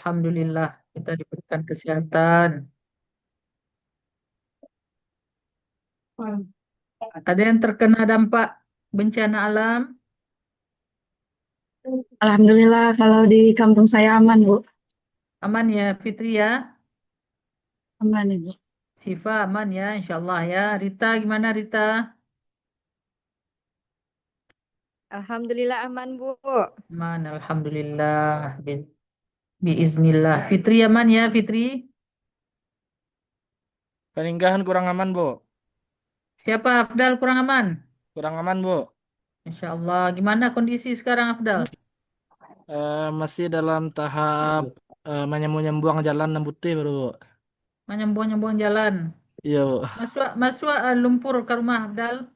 Alhamdulillah kita diberikan kesehatan. Ada yang terkena dampak bencana alam? Alhamdulillah kalau di kampung saya aman, Bu. Aman ya Fitri ya? Aman, Ibu. Sifa aman ya, insya Allah ya. Rita gimana Rita? Alhamdulillah aman, Bu. Aman, Alhamdulillah. Biiznillah. Fitri aman ya Fitri? Peninggahan kurang aman, Bu. Siapa Afdal kurang aman? Kurang aman, Bu. Insya Allah. Gimana kondisi sekarang Afdal? Masih dalam tahap menyembuang jalan dan putih baru, Bu. Menyembuh-nyembuh jalan. Iya, Bu. Masuk lumpur ke rumah Afdal?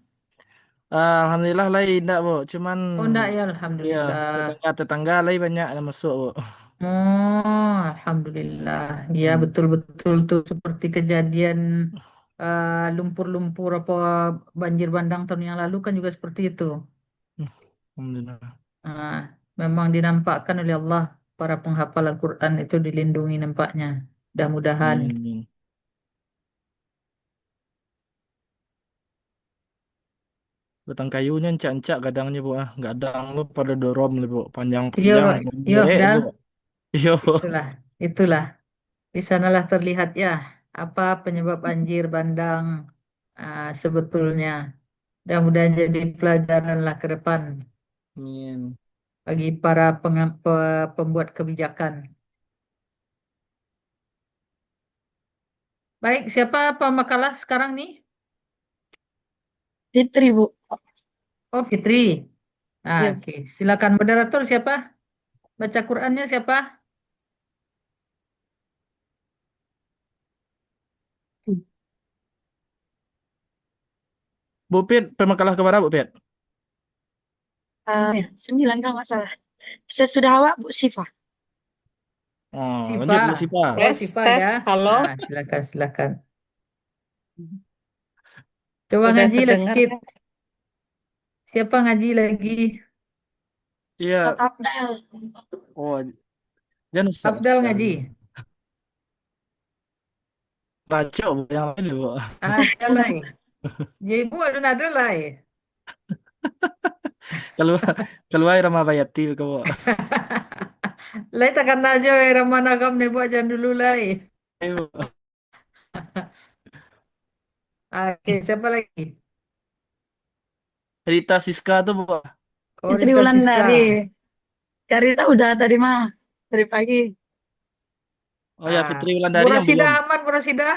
Alhamdulillah lain enggak, Bu. Cuman Oh enggak ya, ya Alhamdulillah. tetangga-tetangga lain banyak yang masuk, Bu. Oh, Alhamdulillah. Ya, Hmm. betul-betul tuh seperti kejadian lumpur-lumpur apa banjir bandang tahun yang lalu kan juga seperti itu. Alhamdulillah. Ah, memang dinampakkan oleh Allah para penghafal Al-Quran itu dilindungi nampaknya. Mudah-mudahan. Amin, amin. Batang kayunya encak-encak kadangnya, Bu. Gadang lu pada dorong, Bu. Yo, Panjang-panjang. yo, Gede, Bu. Dal. Iya, Bu. Itulah, itulah. Di sanalah terlihat ya apa penyebab banjir bandang sebetulnya. Mudah-mudahan jadi pelajaran lah ke depan Amin. bagi para pembuat kebijakan. Baik, siapa pemakalah sekarang nih? Fitri, Bu. Oh, Fitri. Iya. Oke. Silakan moderator siapa? Baca Qurannya siapa? Bu Pit, pemakalah kepada Bu Pit. Ya, 9 kalau nggak salah. Sesudah awak, Bu Siva. Oh, Siva. lanjut Bu Sipa. Oh, Tes, Siva tes. ya. Halo. Silakan, silakan. Coba Udah ngaji lah terdengar sedikit. kan? Siapa ngaji lagi? Iya. Ustaz Abdel. Oh, jangan Ustaz. Afdal ngaji. Baca Bu yang lain, Bu. Salah. Jadi ibu ada lah. Keluar keluar Rama Bayati ke Bu. Lai takkan aja Rahman Agam nih buat jangan dulu lai. Ayo, Bu. Oke, siapa lagi? Rita Siska tuh, Bu. Oh, Fitri Rita Siska. Wulandari. Karita udah tadi mah. Dari pagi. Oh ya, Fitri Bu Wulandari yang Rosida belum. aman, Bu Rosida?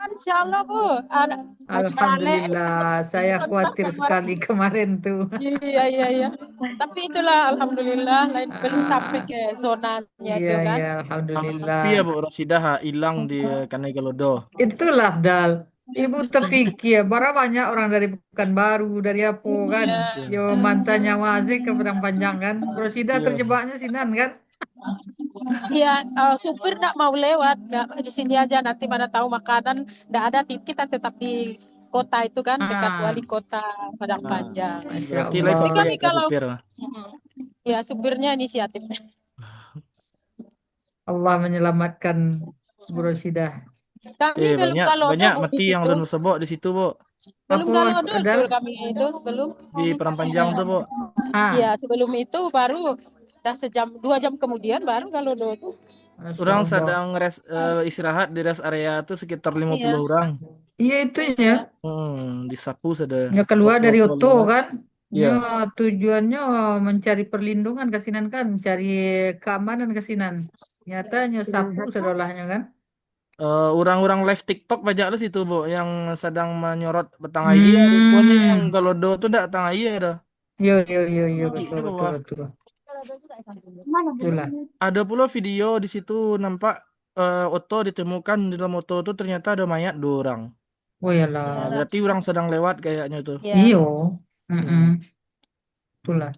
Insya Allah Bu, ada lagi balik. Alhamdulillah, saya Kontak khawatir kemarin. sekali kemarin tuh. Iya iya iya. Tapi itulah Alhamdulillah, belum sampai Ah, ke zonanya iya, itu kan. iya, Alhamdulillah. Tapi ya Bu Rosida hilang di Kanai Galodo. Itulah, Dal. Ibu terpikir, berapa banyak orang dari Pekanbaru, dari apa kan? Iya. Yo, Iya. mantannya Wazik ke Padang Panjang kan? Bu Rosida Iya. terjebaknya Sinan kan? Iya, supir nggak mau lewat, nggak di sini aja nanti mana tahu makanan nggak ada kita tetap di kota itu kan dekat Ah, wali kota Padang Nah, Panjang. Masya berarti lah Tapi Allah. kami ya Kak kalau supir. ya supirnya inisiatif. Allah menyelamatkan Bu Rosida. Kami belum Banyak kalau ada banyak Bu di mati yang situ. udah sebok di situ, Bu. Belum Apa, kalau ada Dal? betul kami itu belum. Di Perang Panjang tuh, Bu. Iya, Ah, sebelum itu baru udah sejam 2 jam kemudian baru kalau do tuh. Masya Orang Allah. sedang istirahat di rest area itu sekitar 50 Iya, orang. Iya itu ya. Disapu sudah Ya keluar dari foto-foto Oto lewat. kan. Iya. Ya tujuannya mencari perlindungan kasinan kan. Mencari keamanan kasinan. Nyatanya sapu sedolahnya kan. Orang-orang live TikTok banyak lu situ, Bu, yang sedang menyorot batang ayah. Rupanya yang Hmm. Galodo tuh enggak batang ayah dah. Yo, yo, yo, yo. Tinggi Betul, ke betul, bawah. betul. Itulah. Ada pula video di situ nampak Oto ditemukan di dalam Oto itu ternyata ada mayat 2 orang. Oh ya Nah, lah. berarti orang sedang lewat kayaknya tuh. iya. Iyo. Mm-mm. Hmm. Itulah.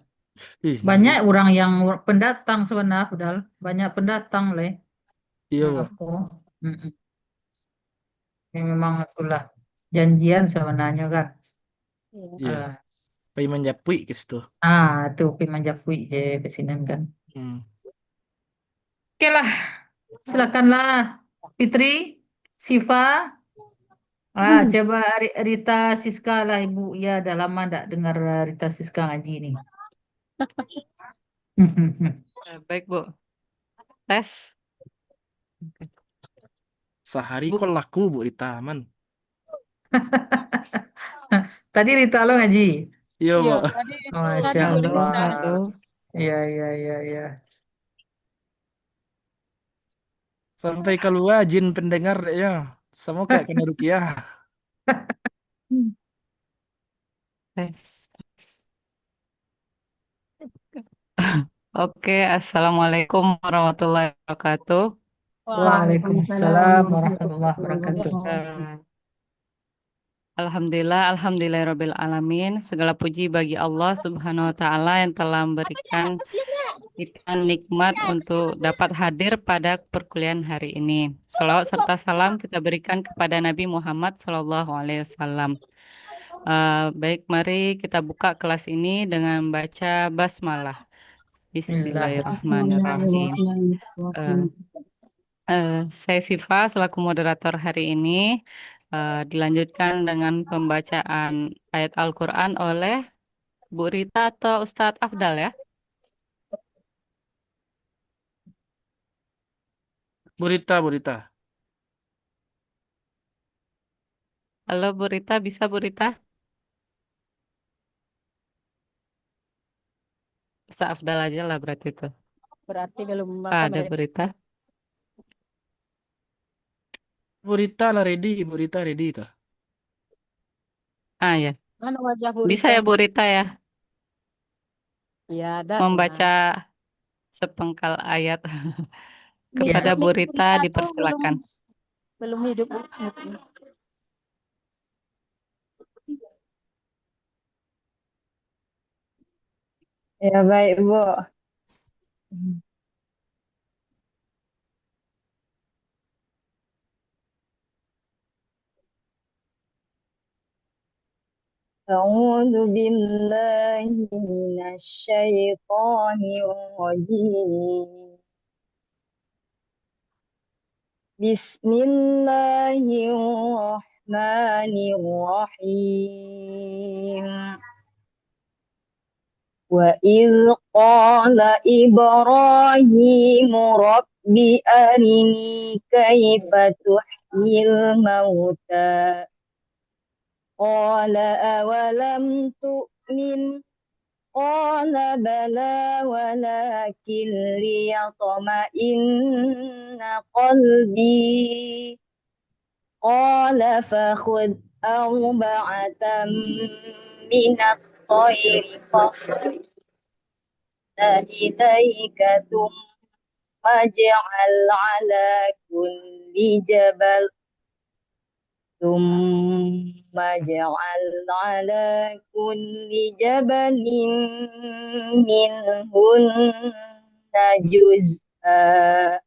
Ih, ngeri. Banyak orang yang pendatang sebenarnya. Padahal banyak pendatang leh. Iya, Bu. Apa? Mm-mm. Ini memang itulah janjian sebenarnya kan. Iya. Ah, Paiman Japui ke situ. Tuh Piman Japui je kesinan kan. Hmm. Oke lah, silakanlah Fitri, Siva. Coba Rita Siska lah Ibu. Ya, udah lama enggak dengar Rita Siska ngaji nih. Baik, Bu. Tes. Sehari Bu, kok laku Bu Rita aman. Tadi Rita lo ngaji. Iya Iya, Bu. Masya tadi halo, Gurita. halo. Allah. Iya, iya, iya, iya. Sampai keluar jin pendengar ya. Sama kayak kena rukiah. Tes. Oke, Assalamualaikum warahmatullahi wabarakatuh. Waalaikumsalam Waalaikumsalam warahmatullahi warahmatullahi wabarakatuh. wabarakatuh. Eh, Alhamdulillahirabbil alamin. Segala puji bagi Allah Subhanahu wa taala yang telah memberikan kita nikmat untuk dapat hadir pada perkuliahan hari ini. Salawat serta salam kita berikan kepada Nabi Muhammad SAW. Baik, mari kita buka kelas ini dengan baca basmalah. Bismillahirrahmanirrahim. Eh, Bismillahirrahmanirrahim. saya Siva selaku moderator hari ini. Dilanjutkan dengan pembacaan ayat Al-Quran oleh Bu Rita atau Ustadz Afdal ya. Bu Rita, Bu Rita. Halo Bu Rita, bisa Bu Rita? Ustadz Afdal aja lah berarti itu. Berarti belum apa Ada Bu Rita? Bu Rita lah ready, Bu Rita ready tuh. Ah ya, mana wajah bisa Gurita? ya Bu Rita ya Iya, ada. membaca sepengkal ayat Ya, kepada Bu Mik Rita Gurita tuh dipersilakan. belum hidup. Ya baik, Bu. أعوذ بالله من الشيطان الرجيم بسم الله الرحمن الرحيم وإذ قال إبراهيم رب أرني كيف تحيي الموتى قال أولم تؤمن قال بلى ولكن ليطمئن قلبي قال فخذ أربعة من الطير فاصرف إليك ثم اجعل على كل جبل ثم اجعل على كل جبل منهن جزءا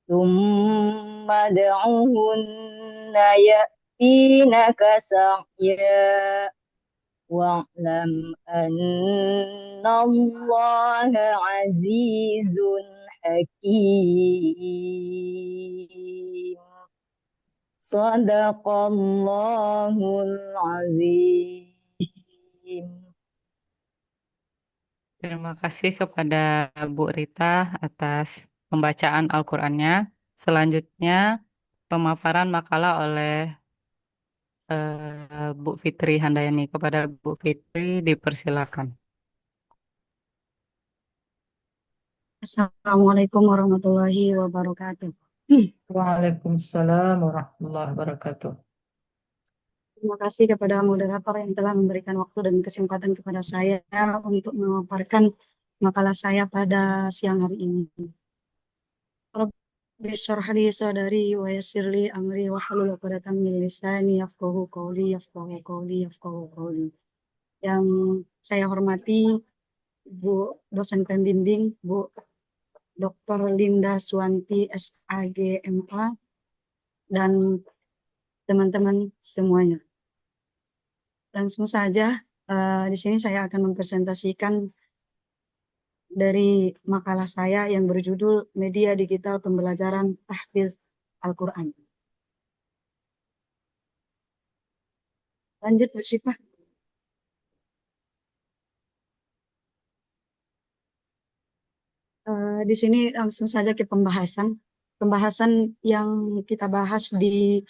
ثم ادعهن يأتينك سعيا واعلم أن الله عزيز حكيم Sadaqallahul azim. Terima kasih kepada Bu Rita atas pembacaan Al-Qur'annya. Selanjutnya pemaparan makalah oleh Bu Fitri Handayani. Kepada Bu Fitri dipersilakan. Assalamualaikum warahmatullahi wabarakatuh. Waalaikumsalam warahmatullahi wabarakatuh. Terima kasih kepada moderator yang telah memberikan waktu dan kesempatan kepada saya untuk memaparkan makalah saya pada siang hari ini. Rabbi shrah li sadri wa yassir li amri wahlul 'uqdatam min lisani yafqahu qawli. Yang saya hormati Bu dosen pembimbing Bu Dr. Linda Suwanti SAG MA dan teman-teman semuanya. Langsung saja di sini saya akan mempresentasikan dari makalah saya yang berjudul Media Digital Pembelajaran Tahfiz Al-Quran. Lanjut, Bu Syifa. Di sini langsung saja ke pembahasan. Pembahasan yang kita bahas di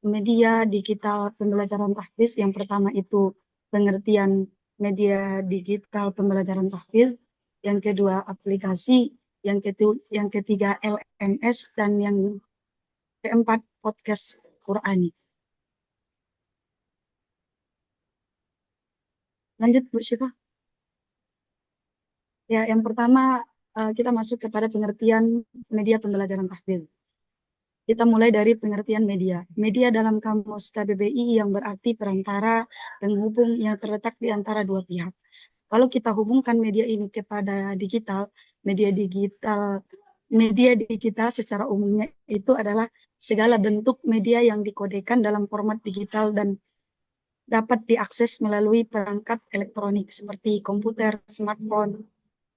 media digital pembelajaran tahfiz. Yang pertama itu pengertian media digital pembelajaran tahfiz. Yang kedua aplikasi. Yang ketiga LMS. Dan yang keempat podcast Qurani. Lanjut, Bu Syifa. Ya, yang pertama kita masuk kepada pengertian media pembelajaran tahfiz. Kita mulai dari pengertian media. Media dalam kamus KBBI yang berarti perantara penghubung yang terletak di antara dua pihak. Kalau kita hubungkan media ini kepada digital, media digital secara umumnya itu adalah segala bentuk media yang dikodekan dalam format digital dan dapat diakses melalui perangkat elektronik seperti komputer, smartphone,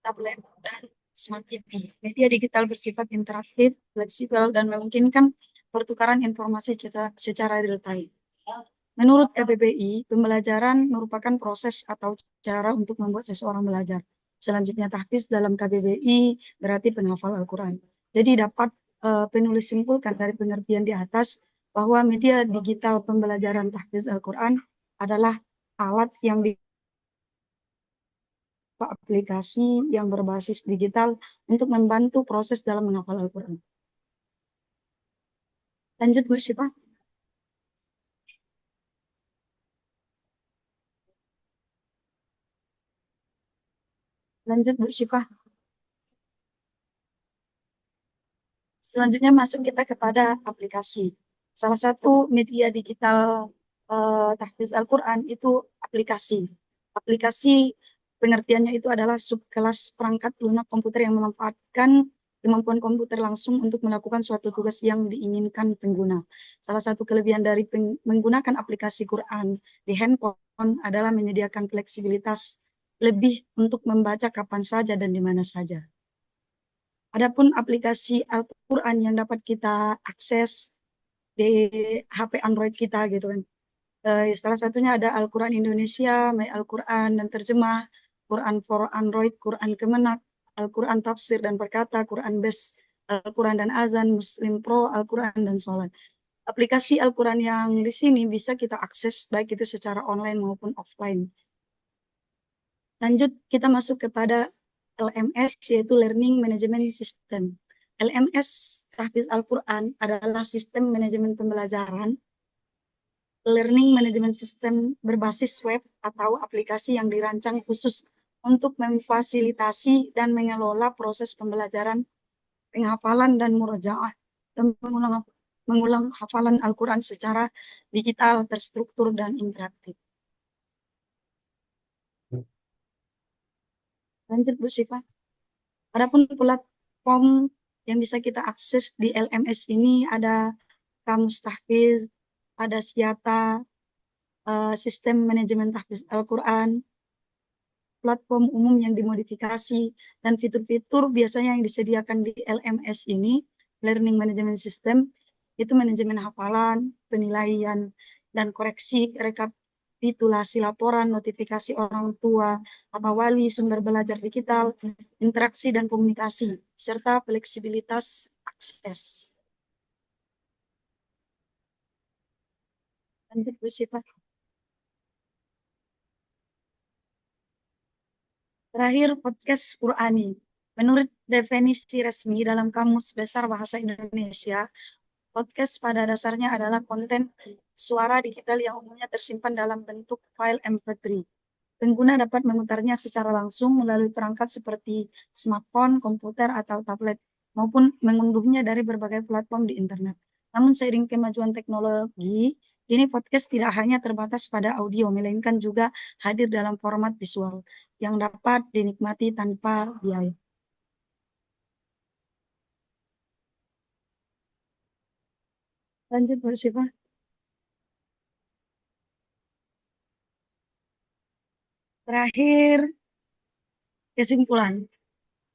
tablet, dan smart TV. Media digital bersifat interaktif, fleksibel, dan memungkinkan pertukaran informasi secara real time. Menurut KBBI, pembelajaran merupakan proses atau cara untuk membuat seseorang belajar. Selanjutnya, tahfiz dalam KBBI berarti penghafal Al-Quran. Jadi dapat penulis simpulkan dari pengertian di atas bahwa media digital pembelajaran tahfiz Al-Quran adalah alat yang aplikasi yang berbasis digital untuk membantu proses dalam menghafal Al-Quran. Lanjut, Bu Syifa. Lanjut, Bu Syifa. Selanjutnya masuk kita kepada aplikasi. Salah satu media digital tahfiz Al-Quran itu aplikasi. Aplikasi pengertiannya itu adalah subkelas perangkat lunak komputer yang memanfaatkan kemampuan komputer langsung untuk melakukan suatu tugas yang diinginkan pengguna. Salah satu kelebihan dari menggunakan aplikasi Quran di handphone adalah menyediakan fleksibilitas lebih untuk membaca kapan saja dan di mana saja. Adapun aplikasi Al-Quran yang dapat kita akses di HP Android kita gitu kan. Salah satunya ada Al-Quran Indonesia, My Al-Quran dan terjemah, Quran for Android, Quran Kemenak, Al-Quran Tafsir dan Perkata, Quran Best, Al-Quran dan Azan, Muslim Pro, Al-Quran dan Salat. Aplikasi Al-Quran yang di sini bisa kita akses baik itu secara online maupun offline. Lanjut kita masuk kepada LMS yaitu Learning Management System. LMS Tahfiz Al-Quran adalah sistem manajemen pembelajaran Learning Management System berbasis web atau aplikasi yang dirancang khusus untuk memfasilitasi dan mengelola proses pembelajaran, penghafalan dan murojaah dan mengulang hafalan Al-Quran secara digital, terstruktur, dan interaktif. Lanjut, Bu Syifa. Adapun platform yang bisa kita akses di LMS ini ada Kamus Tahfiz, ada Siata, sistem manajemen tahfiz Al-Quran, platform umum yang dimodifikasi, dan fitur-fitur biasanya yang disediakan di LMS ini, Learning Management System, itu manajemen hafalan, penilaian, dan koreksi, rekapitulasi laporan, notifikasi orang tua, apa wali, sumber belajar digital, interaksi dan komunikasi, serta fleksibilitas akses. Lanjut, Bu Syifa. Terakhir, podcast Qurani. Menurut definisi resmi dalam Kamus Besar Bahasa Indonesia, podcast pada dasarnya adalah konten suara digital yang umumnya tersimpan dalam bentuk file MP3. Pengguna dapat memutarnya secara langsung melalui perangkat seperti smartphone, komputer, atau tablet, maupun mengunduhnya dari berbagai platform di internet. Namun seiring kemajuan teknologi, kini podcast tidak hanya terbatas pada audio, melainkan juga hadir dalam format visual yang dapat dinikmati tanpa biaya. Lanjut, Bu Syifa. Terakhir, kesimpulan.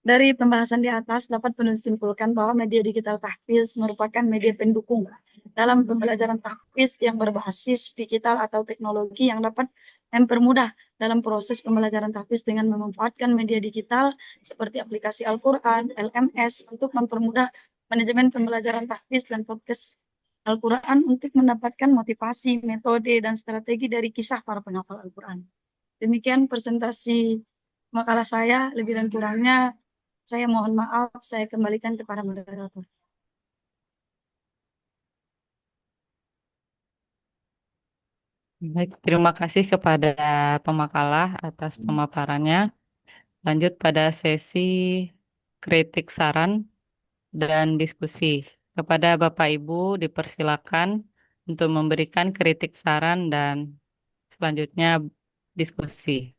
Dari pembahasan di atas dapat penulis simpulkan bahwa media digital tahfiz merupakan media pendukung dalam pembelajaran tahfiz yang berbasis digital atau teknologi yang dapat mempermudah dalam proses pembelajaran tahfiz dengan memanfaatkan media digital seperti aplikasi Al-Quran, LMS untuk mempermudah manajemen pembelajaran tahfiz dan podcast Al-Quran untuk mendapatkan motivasi, metode, dan strategi dari kisah para penghafal Al-Quran. Demikian presentasi makalah saya, lebih dan kurangnya saya mohon maaf, saya kembalikan kepada moderator. Baik, terima kasih kepada pemakalah atas pemaparannya. Lanjut pada sesi kritik saran dan diskusi. Kepada Bapak Ibu dipersilakan untuk memberikan kritik saran dan selanjutnya diskusi.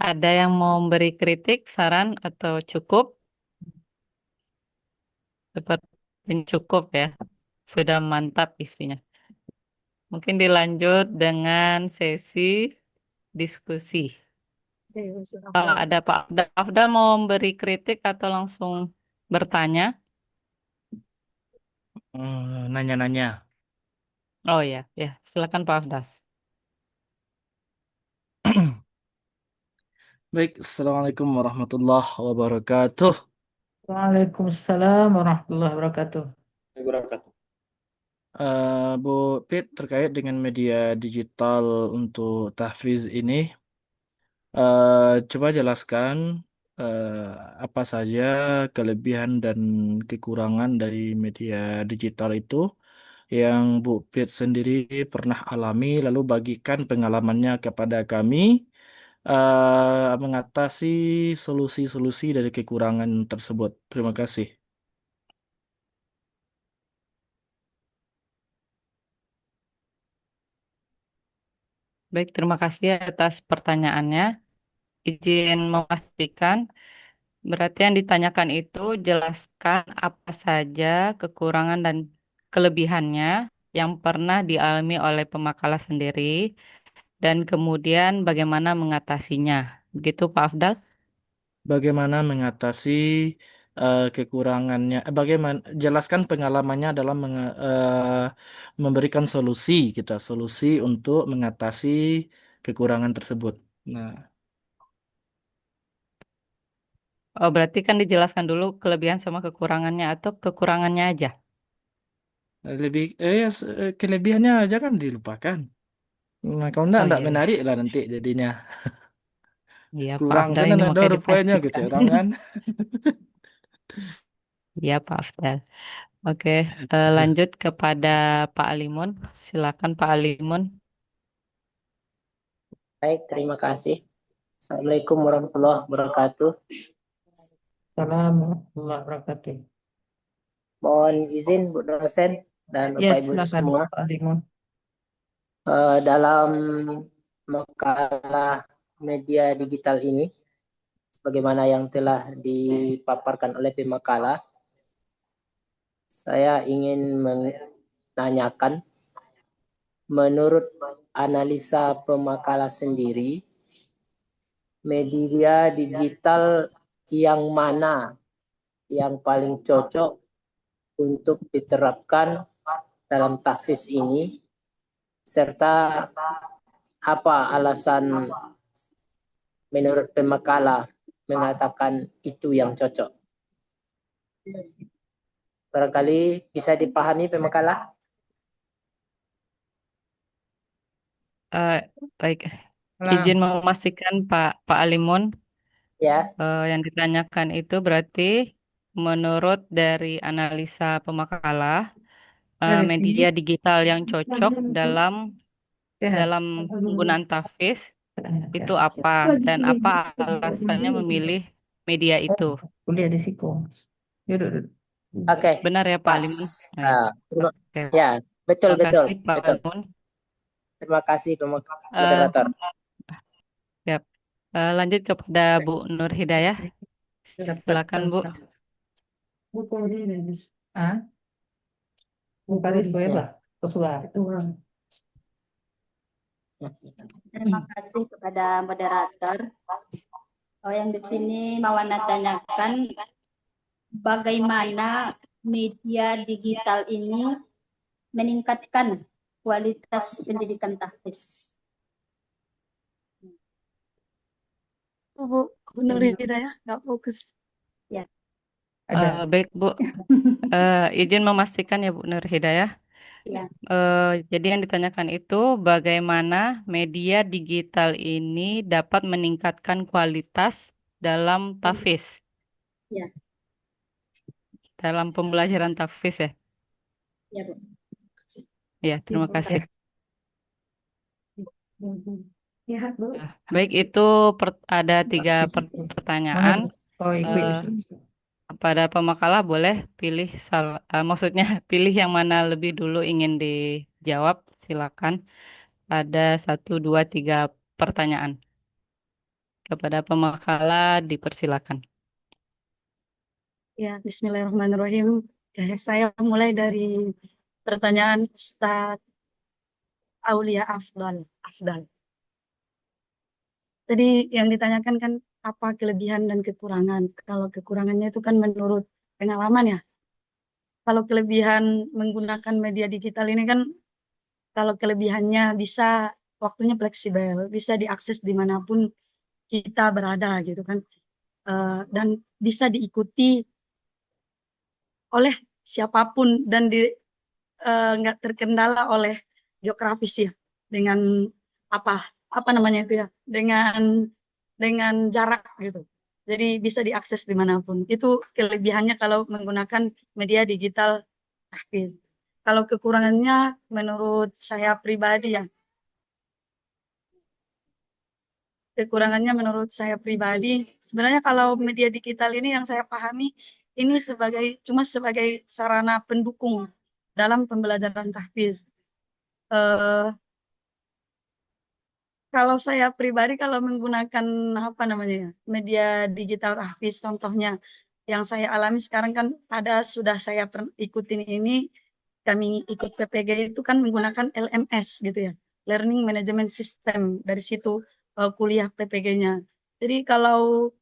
Ada yang mau memberi kritik, saran, atau cukup? Seperti cukup ya. Sudah mantap isinya. Mungkin dilanjut dengan sesi diskusi. Ada Pak Afdal mau memberi kritik atau langsung bertanya? Nanya-nanya. Oh ya, ya, silakan Pak Afdas. Baik, Assalamualaikum warahmatullahi wabarakatuh. Waalaikumsalam warahmatullahi wabarakatuh. Bu Pit, terkait dengan media digital untuk tahfiz ini, coba jelaskan eh, apa saja kelebihan dan kekurangan dari media digital itu yang Bu Pit sendiri pernah alami, lalu bagikan pengalamannya kepada kami mengatasi solusi-solusi dari kekurangan tersebut. Terima kasih. Baik, terima kasih atas pertanyaannya. Izin memastikan, berarti yang ditanyakan itu jelaskan apa saja kekurangan dan kelebihannya yang pernah dialami oleh pemakalah sendiri dan kemudian bagaimana mengatasinya. Begitu Pak Afdal? Bagaimana mengatasi kekurangannya? Bagaimana jelaskan pengalamannya dalam memberikan solusi kita, solusi untuk mengatasi kekurangan tersebut. Nah, Oh, berarti kan dijelaskan dulu kelebihan sama kekurangannya atau kekurangannya aja. lebih kelebihannya aja kan dilupakan. Nah, kalau Oh enggak iya, iya. menarik lah nanti jadinya. Iya, Pak Kurang Afdal sana ini ada makanya rupanya gitu dipastikan. orang kan. Iya, Pak Afdal. Oke, lanjut kepada Pak Alimun. Silakan Pak Alimun. Baik, terima kasih. Assalamualaikum warahmatullahi wabarakatuh. Assalamualaikum warahmatullahi wabarakatuh. Mohon izin Bu dosen dan Ya, Bapak Ibu silakan semua. Pak Limun. Dalam makalah media digital ini, sebagaimana yang telah dipaparkan oleh pemakalah, saya ingin menanyakan, menurut analisa pemakalah sendiri, media digital yang mana yang paling cocok untuk diterapkan dalam tahfiz ini, serta apa alasan menurut pemakalah mengatakan itu yang cocok. Barangkali bisa dipahami pemakalah? Baik, Salam. izin memastikan Pak Alimun, Ya, yang ditanyakan itu berarti menurut dari analisa pemakalah, Dari sini. media digital yang cocok dalam Sehat. penggunaan tahfiz itu apa dan apa alasannya memilih media itu. Kuliah di Siko. Duduk, duduk. oke. Benar ya Pak Pas. Alimun? Nah, ya. Oke. Ya, betul, Terima betul, kasih Pak betul. Alimun. Terima kasih Eh, moderator. Siap. Lanjut kepada Bu Nur Hidayah. Silakan Bu. Ah, bukan itu ya, Ya. Pak. Ketua. Terima kasih kepada moderator. Yang di sini mau Ana tanyakan, bagaimana media digital ini meningkatkan kualitas pendidikan tahfiz? Bu Nur Hidayah nggak fokus. Ya. Ada. Baik Bu, izin memastikan ya Bu Nur Hidayah. Ya. Jadi yang ditanyakan itu bagaimana media digital ini dapat meningkatkan kualitas dalam tahfiz, Ya. dalam pembelajaran tahfiz ya. Ya, Bu. Ya, terima kasih. Ya, Bu. Baik, itu ada 3 pertanyaan. Oh, Ibu. Pada pemakalah boleh pilih maksudnya pilih yang mana lebih dulu ingin dijawab, silakan. Ada 1, 2, 3 pertanyaan. Kepada pemakalah dipersilakan. Ya, Bismillahirrahmanirrahim. Saya mulai dari pertanyaan Ustadz Aulia Afdal. Tadi yang ditanyakan kan apa kelebihan dan kekurangan. Kalau kekurangannya itu kan menurut pengalaman ya. Kalau kelebihan menggunakan media digital ini kan, kalau kelebihannya bisa waktunya fleksibel, bisa diakses dimanapun kita berada gitu kan. Dan bisa diikuti oleh siapapun dan nggak terkendala oleh geografis ya, dengan apa apa namanya itu ya, dengan jarak gitu. Jadi bisa diakses dimanapun. Itu kelebihannya kalau menggunakan media digital tahfiz. Kalau kekurangannya menurut saya pribadi ya, sebenarnya kalau media digital ini yang saya pahami ini cuma sebagai sarana pendukung dalam pembelajaran tahfiz. Eh, Kalau saya pribadi kalau menggunakan apa namanya ya, media digital tahfiz, contohnya yang saya alami sekarang kan sudah saya ikutin ini, kami ikut PPG itu kan menggunakan LMS gitu ya, Learning Management System, dari situ kuliah PPG-nya. Jadi kalau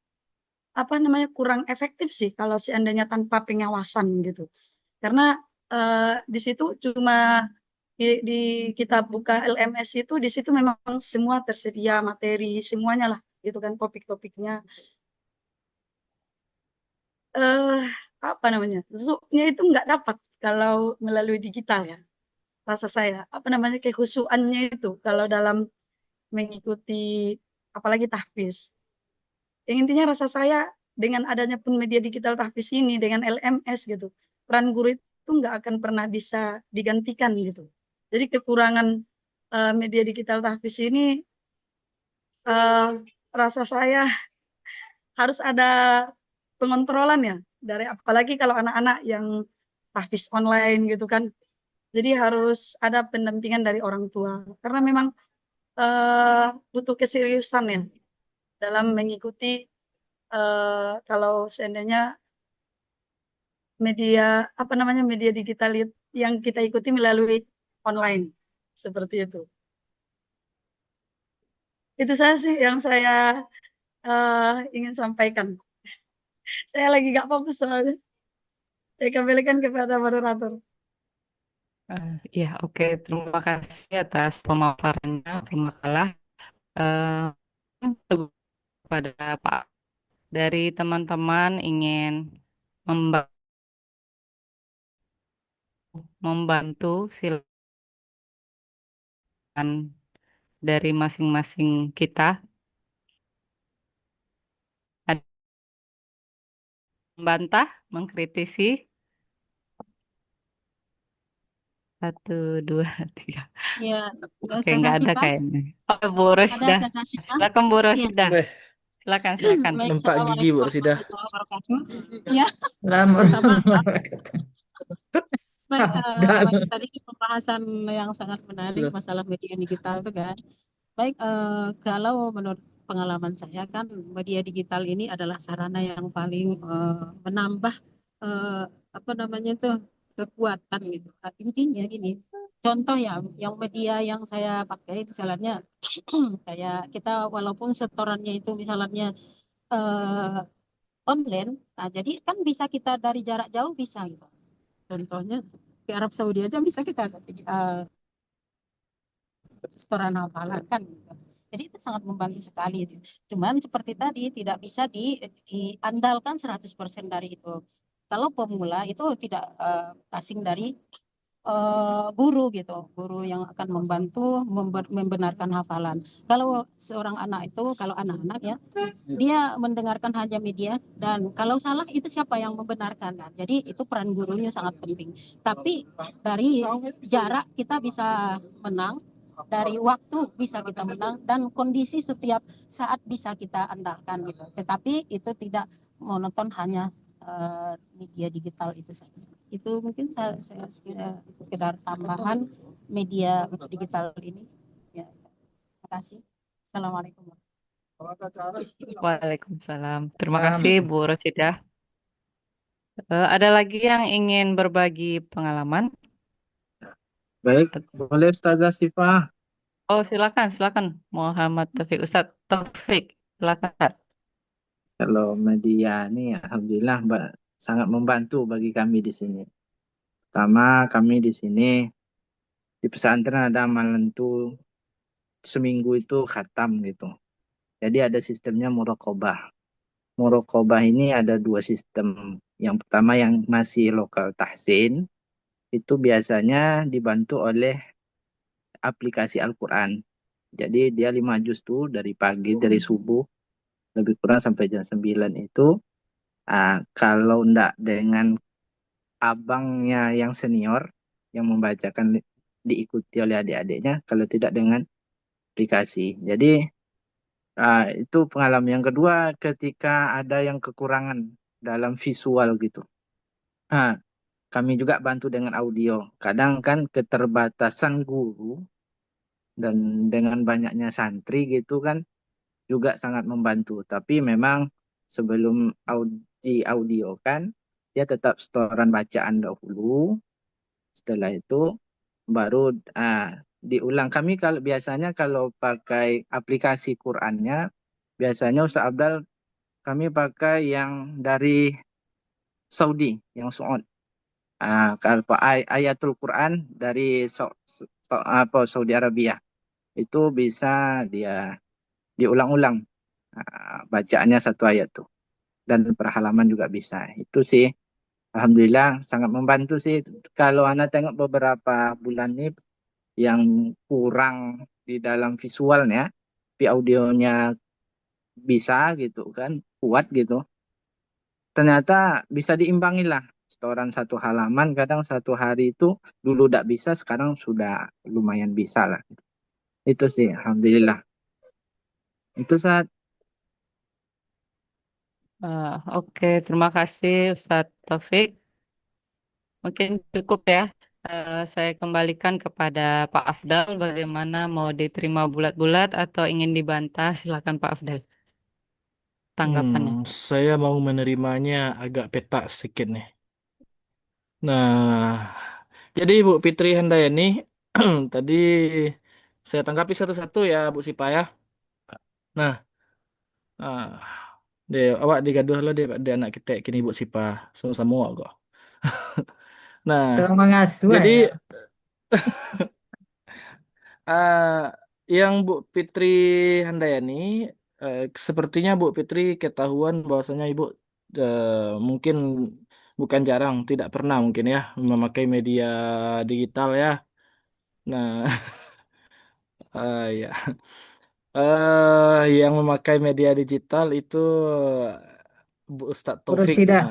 apa namanya kurang efektif sih kalau seandainya tanpa pengawasan gitu, karena di situ cuma di kita buka LMS itu, di situ memang semua tersedia materi semuanya lah gitu kan, topik-topiknya. eh Apa namanya, zoom-nya itu nggak dapat kalau melalui digital ya, rasa saya apa namanya kehusuannya itu kalau dalam mengikuti apalagi tahfiz. Yang intinya rasa saya dengan adanya pun media digital tahfiz ini dengan LMS gitu, peran guru itu nggak akan pernah bisa digantikan gitu. Jadi kekurangan media digital tahfiz ini, eh, rasa saya harus ada pengontrolan ya, dari apalagi kalau anak-anak yang tahfiz online gitu kan. Jadi harus ada pendampingan dari orang tua karena memang butuh keseriusan ya dalam mengikuti, kalau seandainya media apa namanya media digital yang kita ikuti melalui online seperti itu. Itu saya sih yang saya ingin sampaikan. Saya lagi nggak fokus soalnya. Saya kembalikan kepada moderator. Ya, oke. Terima kasih atas pemaparannya, pemakalah. Kepada Pak, dari teman-teman ingin membantu, silakan dari masing-masing kita. Ada membantah, mengkritisi. 1, 2, 3. Ya, Oke, saya nggak kasih ada Pak. kayaknya. Oh, Bu Ada Rosida. saya kasih Pak. Silakan Bu Iya. Rosida. Weh, Silakan. Baik, nampak gigi Bu Assalamualaikum Rosidah. warahmatullahi wabarakatuh. Ya, Lama. sabar. Baik, Dan baik, tadi pembahasan yang sangat menarik Loh, masalah media digital itu kan. Baik, kalau menurut pengalaman saya kan media digital ini adalah sarana yang paling menambah apa namanya itu kekuatan gitu. Intinya gini, contoh ya, yang media yang saya pakai misalnya kayak kita walaupun setorannya itu misalnya eh, online, nah jadi kan bisa kita dari jarak jauh bisa gitu. Contohnya ke Arab Saudi aja bisa kita setoran hafalan kan gitu. Jadi itu sangat membantu sekali itu. Cuman seperti tadi tidak bisa diandalkan 100% dari itu. Kalau pemula itu tidak asing dari guru gitu, guru yang akan membantu membenarkan hafalan. Kalau seorang anak itu, kalau anak-anak ya, dia mendengarkan hanya media dan kalau salah itu siapa yang membenarkan kan. Jadi itu peran gurunya sangat penting. Tapi dari jarak kita bisa menang, dari waktu bisa kita menang dan kondisi setiap saat bisa kita andalkan gitu. Tetapi itu tidak monoton hanya media digital itu saja. Itu mungkin saya sekedar tambahan media digital ini. Ya, terima kasih. Assalamualaikum. Waalaikumsalam. Terima kasih Bu Rosidah. Ada lagi yang ingin berbagi pengalaman? Baik, boleh Ustazah Sifah. Oh, silakan Muhammad Taufik. Ustadz Taufik, silakan. Kalau media ini alhamdulillah sangat membantu bagi kami di sini. Pertama, kami di sini di pesantren ada amalan tuh seminggu itu khatam gitu. Jadi ada sistemnya muraqabah. Muraqabah ini ada dua sistem. Yang pertama yang masih lokal tahsin, itu biasanya dibantu oleh aplikasi Al-Quran. Jadi dia 5 juz tuh dari pagi, dari subuh, lebih kurang sampai jam 9 itu. Kalau enggak dengan abangnya yang senior, yang membacakan diikuti oleh adik-adiknya, kalau tidak dengan aplikasi. Jadi itu pengalaman yang kedua ketika ada yang kekurangan dalam visual gitu. Ah, Kami juga bantu dengan audio. Kadang kan keterbatasan guru dan dengan banyaknya santri gitu kan juga sangat membantu. Tapi memang sebelum audio kan dia tetap setoran bacaan dahulu. Setelah itu baru diulang. Kami kalau biasanya kalau pakai aplikasi Qur'annya, biasanya Ustaz Abdal kami pakai yang dari Saudi, yang Saud. Kalau ayatul Quran dari Saudi Arabia itu bisa dia diulang-ulang bacaannya satu ayat tuh dan per halaman juga bisa. Itu sih alhamdulillah sangat membantu sih. Kalau Anda tengok beberapa bulan ini yang kurang di dalam visualnya, tapi audionya bisa gitu kan, kuat gitu. Ternyata bisa diimbangi lah. Setoran satu halaman, kadang satu hari itu dulu tidak bisa, sekarang sudah lumayan bisa lah. Itu sih, alhamdulillah. Itu saat. Oke, terima kasih Ustadz Taufik. Mungkin cukup ya. Saya kembalikan kepada Pak Afdal. Bagaimana mau diterima bulat-bulat atau ingin dibantah? Silakan Pak Afdal. Tanggapannya. Saya mau menerimanya agak petak sedikit nih. Nah, jadi Bu Fitri Handayani tadi saya tanggapi satu-satu ya Bu Sipa ya. Nah, ah, awak digaduh lah deh anak kita kini Bu Sipa sama-sama kok. Nah, Kurang mengasuh jadi ya. ah, yang Bu Fitri Handayani sepertinya Bu Fitri ketahuan bahwasanya Ibu mungkin bukan jarang, tidak pernah mungkin ya memakai media digital ya. Nah, ya. Yang memakai media digital itu Bu Ustadz Taufik Urosidah.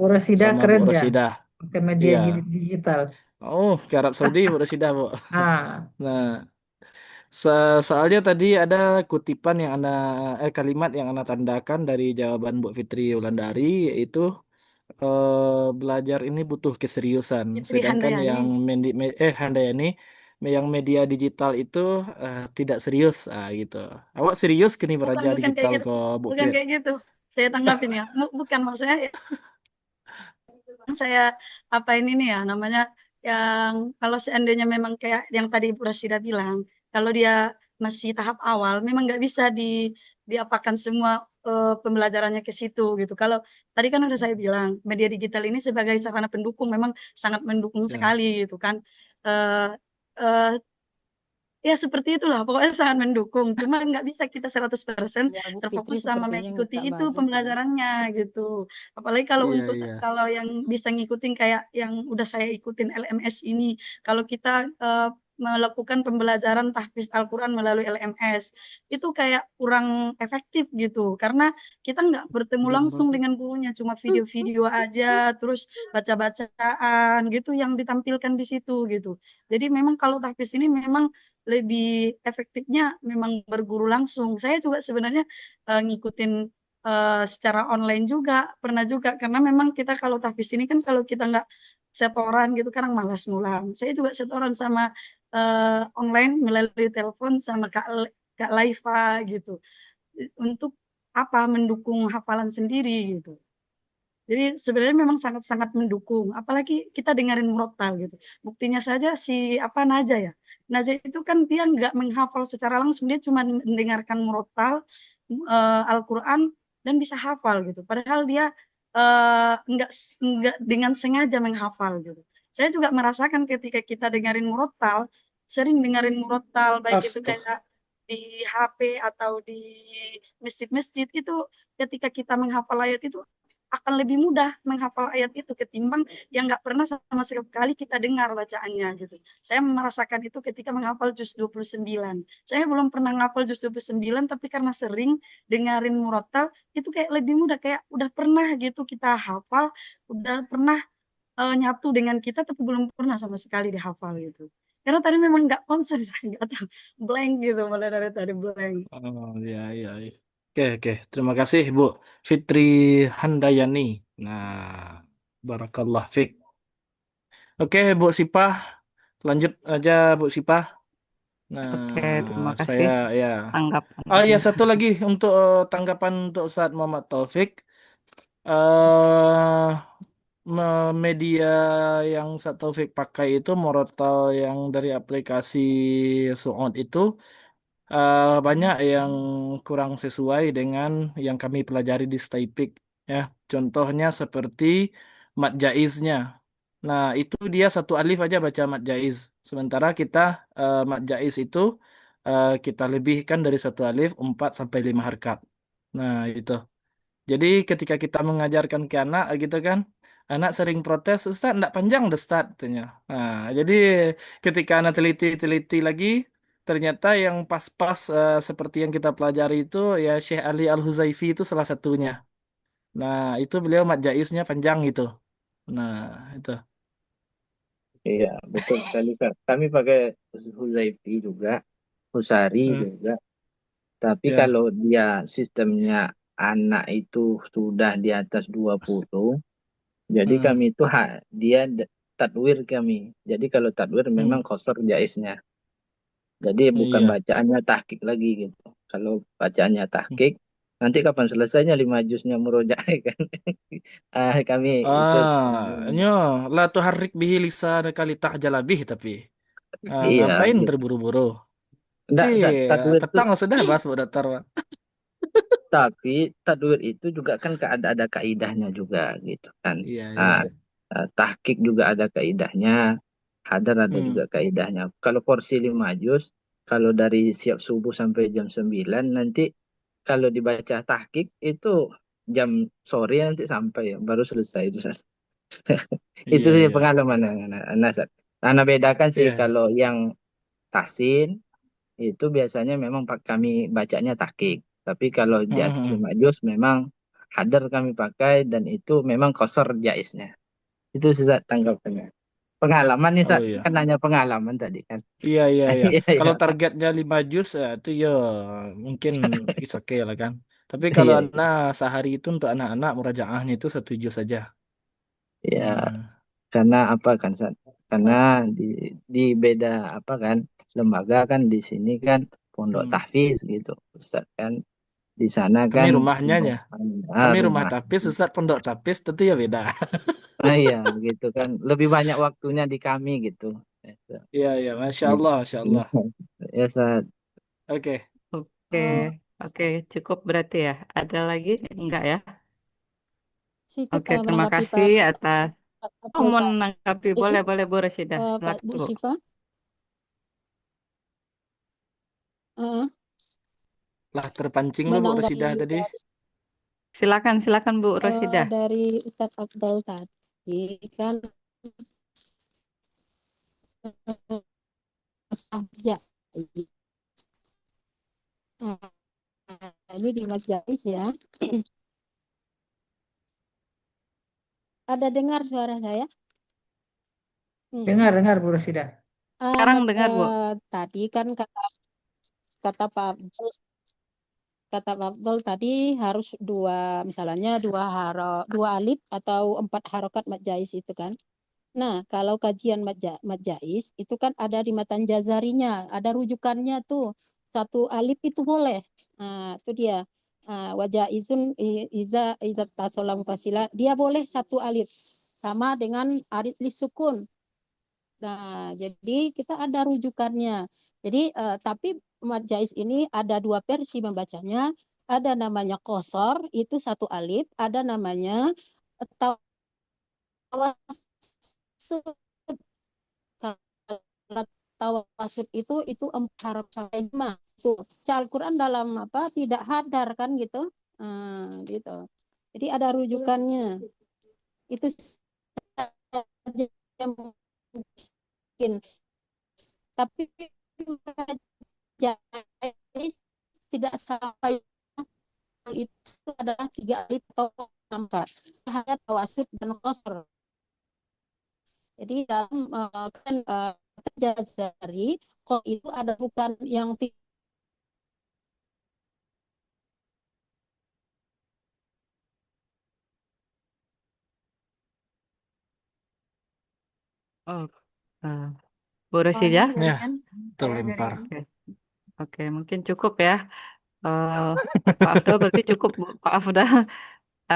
Urosidah sama Bu keren ya. Rosidah. Pakai media Iya. digital. Oh, ke Arab Saudi Bu Rosidah, Bu. Ah, Nah, soalnya tadi ada kutipan yang kalimat yang Anda tandakan dari jawaban Bu Fitri Wulandari, yaitu belajar ini butuh keseriusan. Fitri Sedangkan Handayani. yang Handayani, yang media digital itu tidak serius, gitu. Awak serius kini belajar Bukan kayak digital gitu. kok, Bu Bukan Fit? kayak gitu. Saya tanggapin ya. Bukan maksudnya saya apa ini nih ya namanya yang kalau seandainya memang kayak yang tadi Ibu Rasida bilang, kalau dia masih tahap awal, memang nggak bisa diapakan semua pembelajarannya ke situ gitu. Kalau tadi kan udah saya bilang, media digital ini sebagai sarana pendukung memang sangat mendukung Ya. sekali gitu kan. Eh, eh, Ya seperti itulah, pokoknya sangat mendukung. Cuma nggak bisa kita 100% Ya, Bu Fitri terfokus sama sepertinya mengikuti nggak itu bagus ini. pembelajarannya gitu. Apalagi kalau Iya, untuk iya. kalau yang bisa ngikutin kayak yang udah saya ikutin LMS ini, kalau kita melakukan pembelajaran tahfiz Al-Quran melalui LMS, itu kayak kurang efektif gitu. Karena kita nggak bertemu langsung Gambar. dengan gurunya, cuma video-video aja, terus baca-bacaan gitu yang ditampilkan di situ gitu. Jadi memang kalau tahfiz ini memang lebih efektifnya memang berguru langsung. Saya juga sebenarnya ngikutin secara online juga, pernah juga karena memang kita kalau tahfiz ini kan kalau kita nggak setoran gitu kadang malas ngulang. Saya juga setoran sama online melalui telepon sama Kak Laifa gitu. Untuk apa mendukung hafalan sendiri gitu. Jadi sebenarnya memang sangat-sangat mendukung. Apalagi kita dengerin murotal gitu. Buktinya saja si apa Naja ya. Naja itu kan dia nggak menghafal secara langsung, dia cuma mendengarkan murotal Al-Quran dan bisa hafal gitu. Padahal dia nggak dengan sengaja menghafal gitu. Saya juga merasakan ketika kita dengerin murotal, sering dengerin murotal baik itu Astaga. kayak di HP atau di masjid-masjid itu ketika kita menghafal ayat itu akan lebih mudah menghafal ayat itu ketimbang yang nggak pernah sama sekali kita dengar bacaannya gitu. Saya merasakan itu ketika menghafal juz 29. Saya belum pernah menghafal juz 29 tapi karena sering dengerin murotal itu kayak lebih mudah kayak udah pernah gitu kita hafal, udah pernah nyatu dengan kita tapi belum pernah sama sekali dihafal gitu. Karena tadi memang nggak konsen, saya nggak tahu, blank gitu, mulai dari tadi blank. Oh, iya, iya, iya. Oke, oke. Terima kasih, Bu Fitri Handayani. Nah, barakallah Fik. Oke, Bu Sipah. Lanjut aja, Bu Sipah. Nah, Oke, terima saya kasih ya. Oh ya, tanggapannya. satu lagi untuk tanggapan untuk Ustadz Muhammad Taufik. eh Media yang Ustadz Taufik pakai itu Morotal yang dari aplikasi Suud itu banyak yang kurang sesuai dengan yang kami pelajari di Staipik ya. Contohnya seperti mat jaiznya. Nah, itu dia satu alif aja baca mat jaiz. Sementara kita mat jaiz itu kita lebihkan dari satu alif 4 sampai 5 harkat. Nah, itu. Jadi ketika kita mengajarkan ke anak gitu kan, anak sering protes, Ustaz, enggak panjang deh Ustaz, katanya. Nah, jadi ketika anak teliti-teliti lagi, ternyata yang pas-pas seperti yang kita pelajari itu ya Syekh Ali Al-Huzaifi itu salah satunya. Nah, itu beliau mat jaiznya panjang gitu. Nah, itu. Iya, betul sekali Kak. Kami pakai Huzaifi juga, Husari Hmm, juga. Tapi ya. kalau dia sistemnya anak itu sudah di atas 20, jadi Hmm, kami itu dia tadwir kami. Jadi kalau tadwir hmm. memang kosor jaiznya. Jadi bukan Iya. bacaannya tahqiq lagi gitu. Kalau bacaannya Hmm. tahqiq, nanti kapan selesainya 5 juznya murojaah kan? Kami ikut. Nyo, la tuharrik bihi lisanaka litahjala bih tapi Iya, ngapain gitu. terburu-buru? Enggak, Iya, tadwir itu. petang sudah bahas Bu Datar, Pak. Tapi tadwir itu juga kan ada kaidahnya juga gitu kan. Iya, iya. Ah, tahqiq juga ada kaidahnya, hadar ada Hmm. juga kaidahnya. Kalau porsi 5 juz, kalau dari siap subuh sampai jam 9 nanti kalau dibaca tahqiq itu jam sore nanti sampai ya, baru selesai itu. Itu Iya, sih iya. pengalaman Nasar. Nah, bedakan sih Iya. kalau yang tahsin itu biasanya memang kami bacanya tahqiq. Tapi kalau di Hmm, atas hmm, hmm. 5 juz memang hadar kami pakai dan itu memang kosor jaiznya. Itu sih tanggapannya. Pengalaman nih, Oh iya. kan nanya pengalaman tadi kan. Iya, iya, iya. Iya, iya. Kalau targetnya 5 juz ya itu ya mungkin is okay lah kan. Tapi kalau Iya, iya. anak sehari itu untuk anak-anak murajaahnya itu 1 juz saja. Ya, Hmm. karena apa kan, karena di di beda apa kan lembaga kan di sini kan pondok Hmm. tahfiz gitu, Ustaz kan. Di sana Kami kan rumahnya ya. Kami rumah rumah. tapis, Ustaz pondok tapis tentu ya beda. Nah, iya, begitu kan. Lebih banyak waktunya di kami gitu. Gitu. Iya, iya, Masya Allah, Masya Allah. Ya, Ustaz. Oke, Oke, Eh, oke, cukup berarti ya. Ada lagi? Enggak ya? Sedikit Oke, terima menanggapi kasih Pak atas. Oh, Abdul mau tadi. menanggapi, boleh, boleh Bu Rasidah. Pak Silakan Bu Bu. Syifa. Eh, lah terpancing lo Bu menanggapi Rosidah tadi. Silakan, silakan Bu Rosidah. dari Ustadz Abdul tadi kan saja. Nah, ini di majelis ya. Ada dengar suara saya? Dengar Bu Rosidah. Sekarang dengar Bu. Tadi kan kata Pak Abdul, tadi harus misalnya dua alif atau 4 harokat majais itu kan. Nah, kalau kajian majais itu kan ada di matan jazarinya, ada rujukannya tuh. 1 alif itu boleh. Nah, itu dia. Wajah izun iza tasolam fasila, dia boleh 1 alif. Sama dengan alif lisukun. Nah, jadi kita ada rujukannya. Jadi, tapi majais ini ada 2 versi membacanya. Ada namanya qasar, itu 1 alif. Ada namanya tawassul. Kalau tawassul itu 4 harap sampai 5. Tuh, Al-Quran dalam apa tidak hadar kan gitu. Gitu. Jadi ada rujukannya. Itu saja yang mungkin. Tapi majais tidak sampai itu adalah 3 alif atau 4. Hanya tawassul dan qasr. Jadi dalam kan Jazari kok itu ada bukan yang Oh, Bu Rosidah. Ya, terlempar. Oke, oke, mungkin cukup ya. Pak Abdul berarti cukup Bu. Pak udah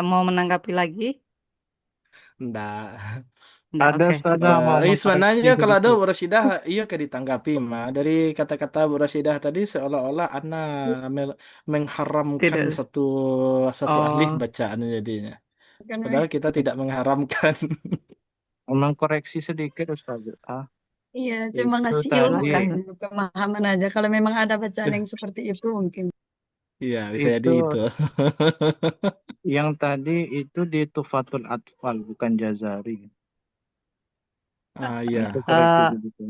mau menanggapi lagi? Enggak. Enggak, Ada oke. Ustazah mau mengkoreksi Sebenarnya kalau ada sedikit. Bu Rosidah, iya kayak ditanggapi mah. Dari kata-kata Bu Rosidah tadi seolah-olah Ana mengharamkan Tidak. satu alif Oh, bacaan jadinya. Kan, Padahal kita tidak mengharamkan. Mengkoreksi sedikit Ustazah. iya, cuma Itu ngasih ilmu tadi, silakan. untuk pemahaman aja. Kalau memang ada bacaan yang seperti itu mungkin. Iya, bisa jadi itu itu. yang tadi itu di Tufatul Atfal, bukan Jazari. Iya. Itu koreksi Eh, sedikit.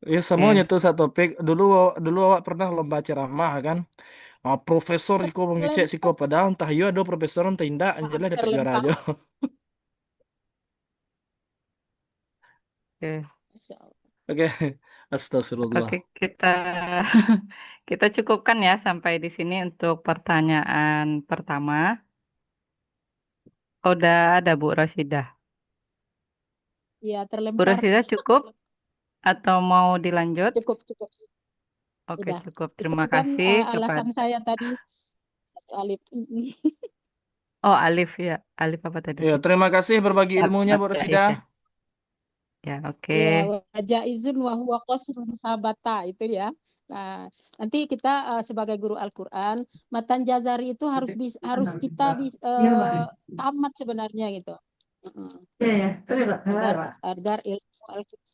Ya semuanya oke. tuh satu topik. Dulu awak pernah lomba ceramah kan? Profesor iko mengecek siko terlempar padahal entah yo ada profesor entah indah maaf anjala dapat juara terlempar. aja. Oke, Masya Allah. Oke. oke, Astagfirullah. kita kita cukupkan ya sampai di sini untuk pertanyaan pertama. Udah ada Bu Rosidah. Ya Bu terlempar. Rosidah cukup atau mau dilanjut? Cukup. Oke, Udah. cukup. Itu Terima kan kasih alasan kepada. saya tadi 1 alif. Oh, Alif ya. Alif apa tadi? Ya, terima kasih berbagi ilmunya Bu Oke, Rosidah. ya. Ya, oke. Ya, wajah izun wa huwa qasrun sabata itu ya. Nah, nanti kita sebagai guru Al-Qur'an, matan jazari itu harus kita Iya, Pak. tamat sebenarnya gitu. Mm-mm. Iya, ya. Terus, Pak. Agar Pak. agar ilmu Al-Qur'an.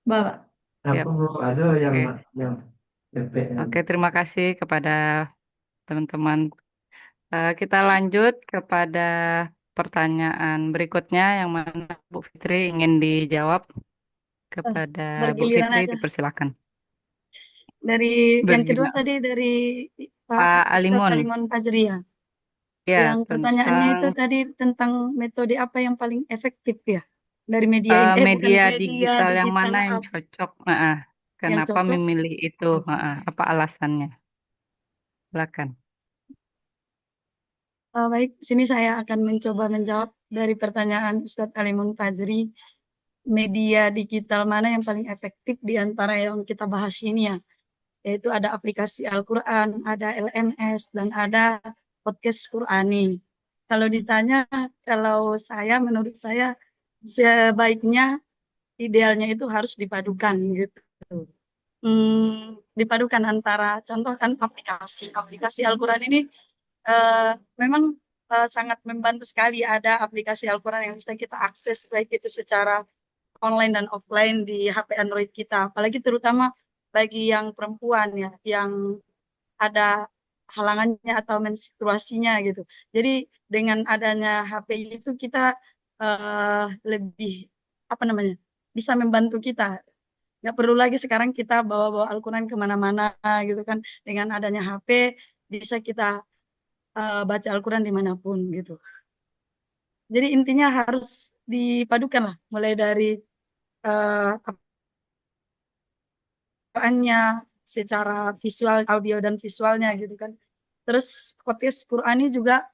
Bapak. Ya, Ada oke. yang Oke, terima kasih kepada teman-teman. Kita lanjut kepada pertanyaan berikutnya yang mana Bu Fitri ingin dijawab. Kepada Bu Bergiliran Fitri aja. dipersilakan. Dari yang kedua Bergimana? tadi dari Pak Pak Ustadz Alimun, Alimon Fajri ya. ya Yang pertanyaannya itu tentang tadi tentang metode apa yang paling efektif ya dari media ini? Bukan media media digital yang digital mana yang cocok. yang Kenapa cocok. memilih itu? Apa alasannya? Silakan. Baik, sini saya akan mencoba menjawab dari pertanyaan Ustadz Alimun Fajri. Media digital mana yang paling efektif di antara yang kita bahas ini ya? Yaitu ada aplikasi Al-Quran, ada LMS, dan ada podcast Qurani. Kalau ditanya, kalau menurut saya sebaiknya idealnya itu harus dipadukan gitu. Dipadukan antara contoh kan aplikasi Al-Quran ini memang sangat membantu sekali ada aplikasi Al-Quran yang bisa kita akses baik itu secara online dan offline di HP Android kita, apalagi terutama bagi yang perempuan ya, yang ada halangannya atau menstruasinya gitu. Jadi dengan adanya HP itu kita lebih apa namanya bisa membantu kita. Nggak perlu lagi sekarang kita bawa-bawa Al-Quran kemana-mana gitu kan. Dengan adanya HP bisa kita baca Al-Quran dimanapun gitu. Jadi intinya harus dipadukan lah, mulai dari Qurannya secara visual, audio dan visualnya gitu kan. Terus podcast Qurani juga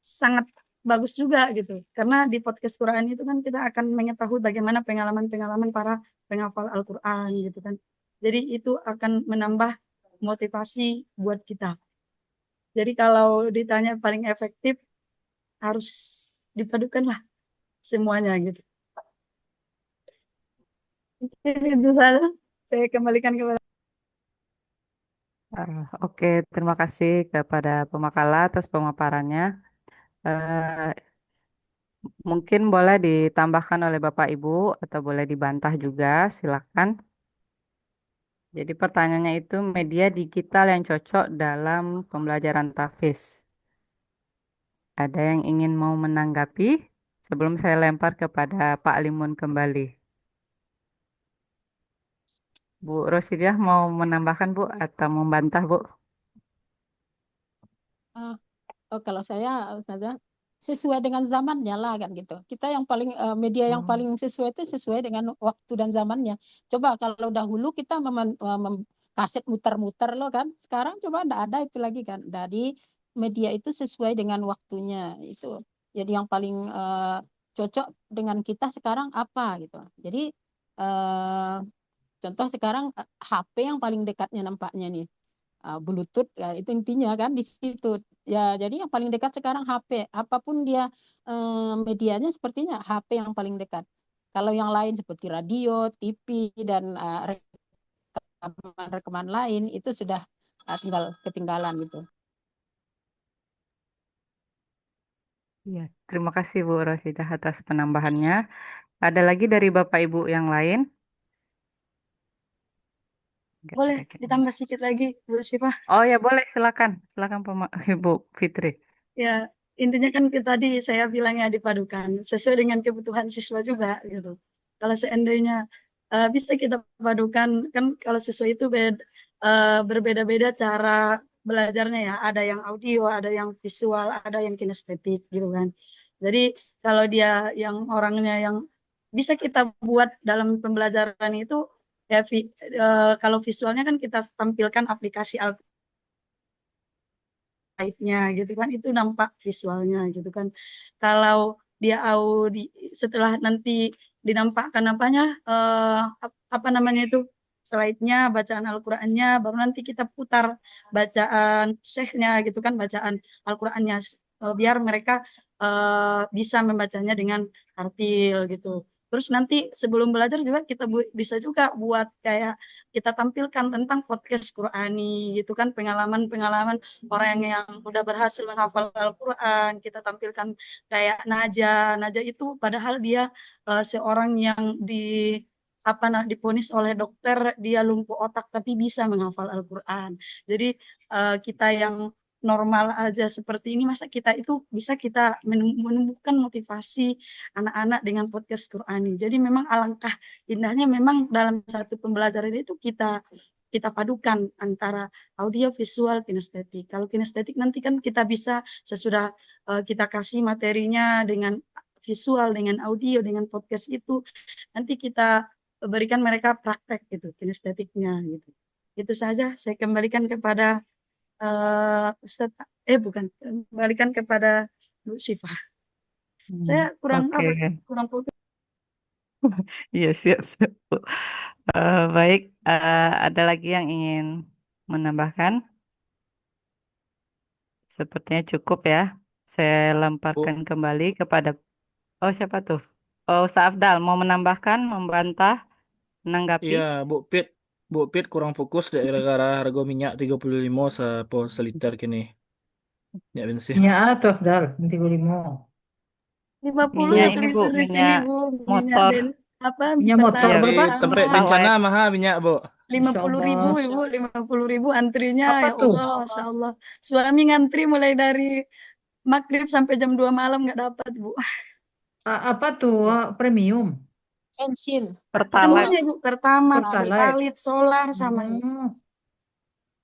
sangat bagus juga gitu. Karena di podcast Quran itu kan kita akan mengetahui bagaimana pengalaman-pengalaman para penghafal Al-Quran gitu kan. Jadi itu akan menambah motivasi buat kita. Jadi kalau ditanya paling efektif harus dipadukan lah semuanya gitu. Itu saja. Saya kembalikan kepada. Oke, terima kasih kepada pemakala atas pemaparannya. Eh, Mungkin boleh ditambahkan oleh Bapak Ibu atau boleh dibantah juga, silakan. Jadi pertanyaannya itu media digital yang cocok dalam pembelajaran tahfiz. Ada yang ingin mau menanggapi sebelum saya lempar kepada Pak Limun kembali. Bu Rosidiah mau menambahkan Bu atau membantah Bu? Ah, kalau saya sesuai dengan zamannya lah kan gitu. Kita yang paling media yang paling sesuai itu sesuai dengan waktu dan zamannya. Coba kalau dahulu kita kaset muter-muter loh kan. Sekarang coba enggak ada itu lagi kan. Jadi media itu sesuai dengan waktunya itu. Jadi yang paling cocok dengan kita sekarang apa gitu. Jadi eh, contoh sekarang HP yang paling dekatnya nampaknya nih. Bluetooth ya, itu intinya kan di situ ya. Jadi yang paling dekat sekarang HP, apapun dia medianya sepertinya HP yang paling dekat. Kalau yang lain seperti radio, TV dan rekaman-rekaman lain itu sudah tinggal ketinggalan gitu. Iya, terima kasih Bu Rosidah atas penambahannya. Ada lagi dari Bapak Ibu yang lain? Nggak Boleh ada kayaknya. ditambah sedikit lagi, Bu Sifah. Oh ya boleh, silakan, silakan Ibu Fitri. Ya, intinya kan tadi saya bilangnya dipadukan sesuai dengan kebutuhan siswa juga gitu. Kalau seandainya bisa kita padukan, kan kalau siswa itu berbeda-beda cara belajarnya ya. Ada yang audio, ada yang visual, ada yang kinestetik gitu kan. Jadi kalau dia yang orangnya yang bisa kita buat dalam pembelajaran itu ya kalau visualnya kan kita tampilkan aplikasi nya gitu kan, itu nampak visualnya gitu kan. Kalau dia setelah nanti dinampakkan apa namanya itu slide-nya, bacaan Al-Qur'annya, baru nanti kita putar bacaan syekhnya gitu kan, bacaan Al-Qur'annya biar mereka bisa membacanya dengan tartil gitu. Terus nanti sebelum belajar juga kita bisa juga buat kayak kita tampilkan tentang podcast Qur'ani gitu kan, pengalaman-pengalaman orang yang udah berhasil menghafal Al-Quran, kita tampilkan kayak Naja. Naja itu padahal dia seorang yang diponis oleh dokter dia lumpuh otak tapi bisa menghafal Al-Quran. Jadi kita yang normal aja seperti ini, masa kita itu bisa kita menemukan motivasi anak-anak dengan podcast Qurani. Jadi memang alangkah indahnya memang dalam satu pembelajaran itu kita padukan antara audio, visual, kinestetik. Kalau kinestetik nanti kan kita bisa sesudah kita kasih materinya dengan visual, dengan audio, dengan podcast itu, nanti kita berikan mereka praktek gitu, kinestetiknya gitu. Itu saja. Saya kembalikan kepada Ustadz, bukan, kembalikan kepada Bu Syifa. Saya kurang Oke. kurang fokus. Iya, siap, siap, Bu. Baik, ada lagi yang ingin menambahkan? Sepertinya cukup ya. Saya Bu, lemparkan kembali kepada, oh siapa tuh? Oh, Ustaz Afdal mau menambahkan, membantah, menanggapi? iya Bu Pit kurang fokus deh gara-gara harga minyak 35 seliter kini. Minyak bensin. Minyak atau Afdal, 35. 50 Minyak Itu ini satu Bu, liter di sini minyak Bu, minyak motor. apa minyak motor Ya, Pertalite berapa? Di sama tempat bencana Pertalite. mahal minyak, Bu. lima Masya puluh ribu Allah. Ibu, 50.000 antrinya Apa ya tuh? Allah, Masya Allah. Suami ngantri mulai dari maghrib sampai jam 2 malam nggak dapat Bu. Apa tuh? Premium. Bensin, Pertalite. Semuanya Ibu, Pertamax, solar. Pertalite. Pertalite, solar sama Ibu.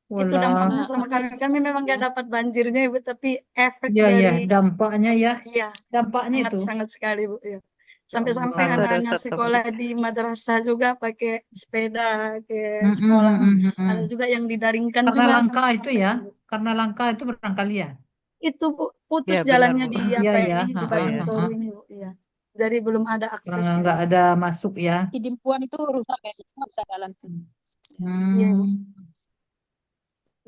Oh, Itu walah. dampaknya Nah, sama kami. Kami memang nggak dapat banjirnya Ibu, tapi efek Ya, ya, dari dampaknya ya. iya Dampaknya itu. sangat-sangat sekali Bu. Ya. Ya Sampai-sampai Allah. Itu ada anak-anak Ustaz sekolah Taufik. di madrasah juga pakai sepeda ke Mm, mm, sekolah. mm, mm, mm. Ada juga yang didaringkan Karena juga langka sampai itu sampai ya. Bu. Karena langka itu barangkali ya. Itu Bu, putus Ya, benar jalannya Bu. di Iya, apa ya. ini di Ha, Oh ha, ya. ha, Banyutoru ha. ini Bu. Iya. Jadi belum ada Karena aksesnya. nggak ada masuk ya. di Dimpuan itu rusak kayak bisa jalan. Iya Bu. Hmm.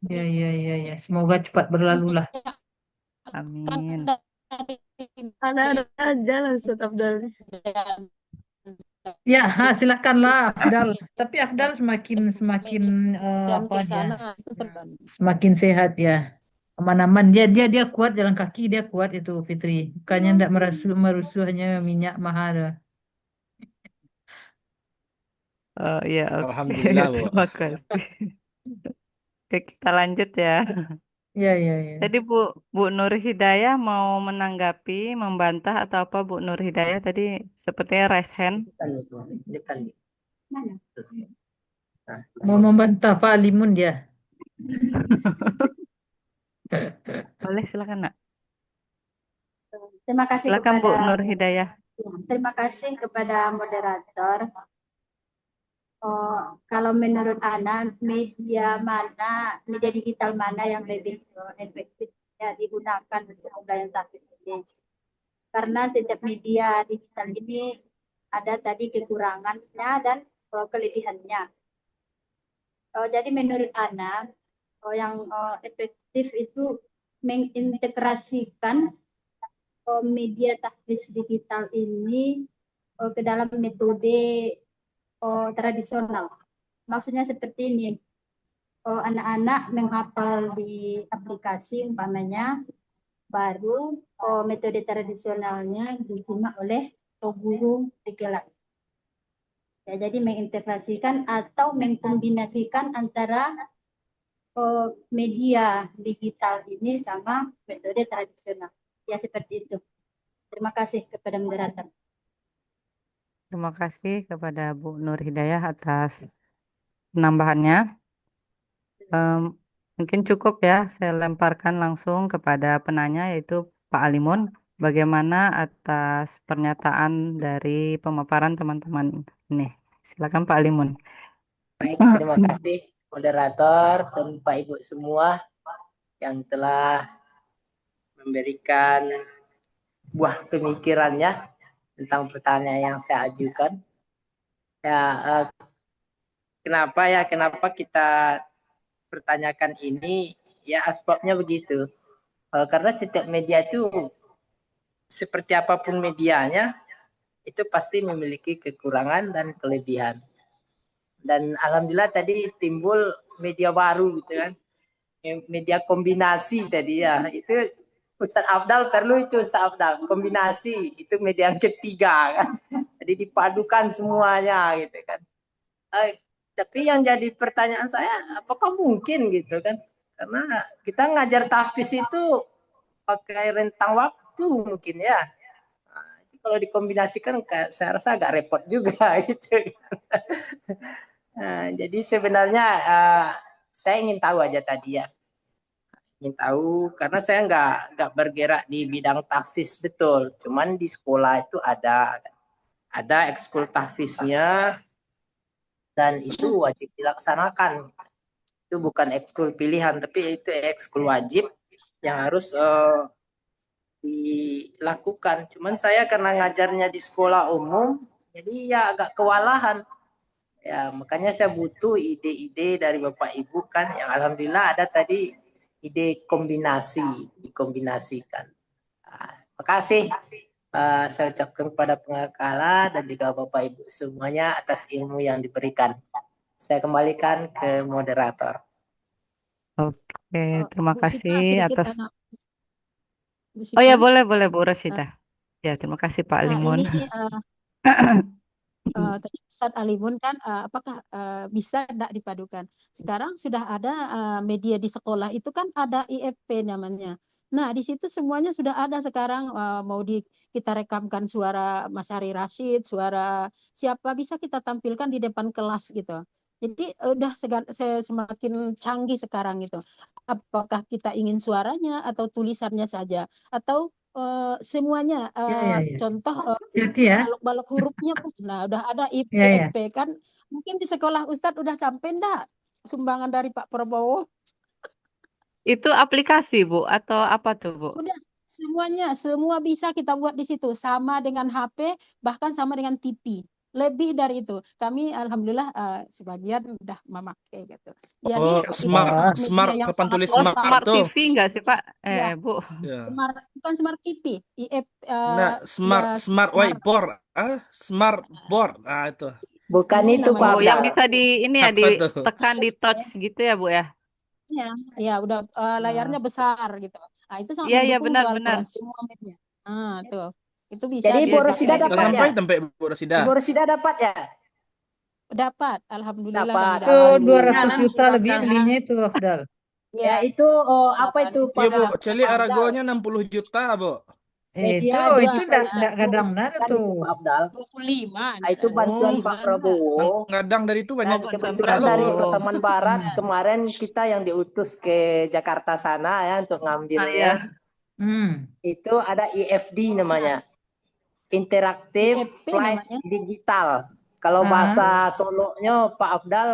Ya, ya, ya, ya. Semoga cepat berlalu lah. Kan Amin. Ada aja lah Ustaz Abdal. Ya, ha, silakanlah Afdal. Tapi Afdal semakin semakin dan apa ke ya? sana itu terbantu. Semakin sehat ya. Aman-aman. Dia kuat jalan kaki, dia kuat itu Fitri. Bukannya ndak merusuh hanya minyak mahal. Oh iya, oke. Alhamdulillah, Bu. Terima kasih. Oke, kita lanjut ya. Ya, ya, ya. Tadi Bu Nur Hidayah mau menanggapi, membantah atau apa Bu Nur Hidayah tadi sepertinya raise hand. Dekan. Mana? Nah, Mau membantah Pak Alimun dia. Boleh silakan Nak. Terima kasih Silakan Bu kepada Nur Hidayah. terima kasih kepada moderator. Oh, kalau menurut Ana, media digital mana yang lebih efektif ya digunakan untuk pembelajaran tahfiz ini? Karena setiap media digital ini ada tadi kekurangannya dan kelebihannya. Jadi menurut Ana, yang efektif itu mengintegrasikan media tahfiz digital ini ke dalam metode tradisional. Maksudnya seperti ini, anak-anak menghafal di aplikasi umpamanya, baru metode tradisionalnya disimak oleh guru di kelas. Ya, jadi mengintegrasikan atau mengkombinasikan antara media digital ini sama metode tradisional. Ya seperti itu. Terima kasih kepada moderator. Terima kasih kepada Bu Nur Hidayah atas penambahannya. Mungkin cukup ya, saya lemparkan langsung kepada penanya yaitu Pak Alimun. Bagaimana atas pernyataan dari pemaparan teman-teman ini? Silakan Pak Alimun. baik, terima kasih moderator dan Pak Ibu semua yang telah memberikan buah pemikirannya tentang pertanyaan yang saya ajukan. Ya, kenapa kita pertanyakan ini? Ya, asbabnya begitu. Karena setiap media itu seperti apapun medianya itu pasti memiliki kekurangan dan kelebihan. Dan alhamdulillah tadi timbul media baru gitu kan. Media kombinasi tadi ya. Itu Ustaz Afdal perlu itu Ustaz Afdal. Kombinasi itu media yang ketiga kan. Jadi dipadukan semuanya gitu kan. Tapi yang jadi pertanyaan saya apakah mungkin gitu kan. Karena kita ngajar tahfiz itu pakai rentang waktu mungkin ya. Kalau dikombinasikan saya rasa agak repot juga gitu. Nah, jadi sebenarnya saya ingin tahu aja tadi ya. Ingin tahu karena saya nggak bergerak di bidang tahfiz betul. Cuman di sekolah itu ada ekskul tahfiznya dan itu wajib dilaksanakan. Itu bukan ekskul pilihan tapi itu ekskul wajib yang harus dilakukan. Cuman saya karena ngajarnya di sekolah umum, jadi ya agak kewalahan. Ya, makanya saya butuh ide-ide dari Bapak Ibu kan, yang alhamdulillah ada tadi ide kombinasi, dikombinasikan. Makasih. Saya ucapkan kepada pengakala dan juga Bapak Ibu semuanya atas ilmu yang diberikan. Saya kembalikan ke moderator. Oke, terima Bu Sita kasih sedikit atas. tanya, Bu Oh ya, Sita. boleh Bu Uh, Rosita. Ya, terima kasih Pak Limun. ini tadi Ustadz Alimun kan apakah bisa tidak dipadukan? Sekarang sudah ada media di sekolah itu kan ada IFP namanya. Nah, di situ semuanya sudah ada sekarang mau kita rekamkan suara Mas Hari Rashid, suara siapa bisa kita tampilkan di depan kelas gitu. Jadi udah semakin canggih sekarang itu. Apakah kita ingin suaranya atau tulisannya saja atau semuanya Ya. contoh Hati ya. balok-balok hurufnya pun nah udah ada Ya. IFP kan mungkin di sekolah Ustadz udah sampai enggak sumbangan dari Pak Prabowo Itu aplikasi Bu atau apa tuh Bu? udah semuanya semua bisa kita buat di situ sama dengan HP bahkan sama dengan TV lebih dari itu kami alhamdulillah sebagian udah memakai gitu jadi Oh, itu smart, media yang papan sangat tulis Oh, luar smart Smart tuh. TV enggak sih Pak? ya Bu. Ya. bukan smart TV Nah, smart smart whiteboard, smart board. Ah, itu. Bukan ini itu Pak Oh, namanya yang Abdal. bisa di ini ya Apa tuh? ditekan di touch gitu ya Bu ya? Iya, ya udah layarnya Oh. besar gitu. Nah, itu sangat Iya, mendukung tuh benar-benar. Al-Quran semua media. Nah, tuh. Itu bisa Jadi Bu Rosida Bisa dipakai. dapat sampai ya? sampai Bu Rosida. Bu Rosida dapat ya? Dapat, alhamdulillah Dapat, kami Itu dapat. alhamdulillah. 200 juta lebih belinya itu Afdal. Ya Ya, itu apa dapat. itu Itu Iya Pak udah Bu, dapat. Celi Pak Abdal? Aragonya 60 juta Bu. Itu Media itu enggak digitalisasi kadang-kadang kan tuh. itu Pak Abdal. 25 Nah, itu bantuan Oh, Pak 25 enggak. Prabowo. kadang dari itu Dan banyak Bantuan kebetulan dari Prabowo. Pasaman Barat Hmm. kemarin kita yang diutus ke Jakarta sana ya untuk Ah, ngambilnya. ya. Itu ada IFD namanya. Interaktif IFP Flight namanya. Digital. Kalau bahasa Solonya Pak Abdal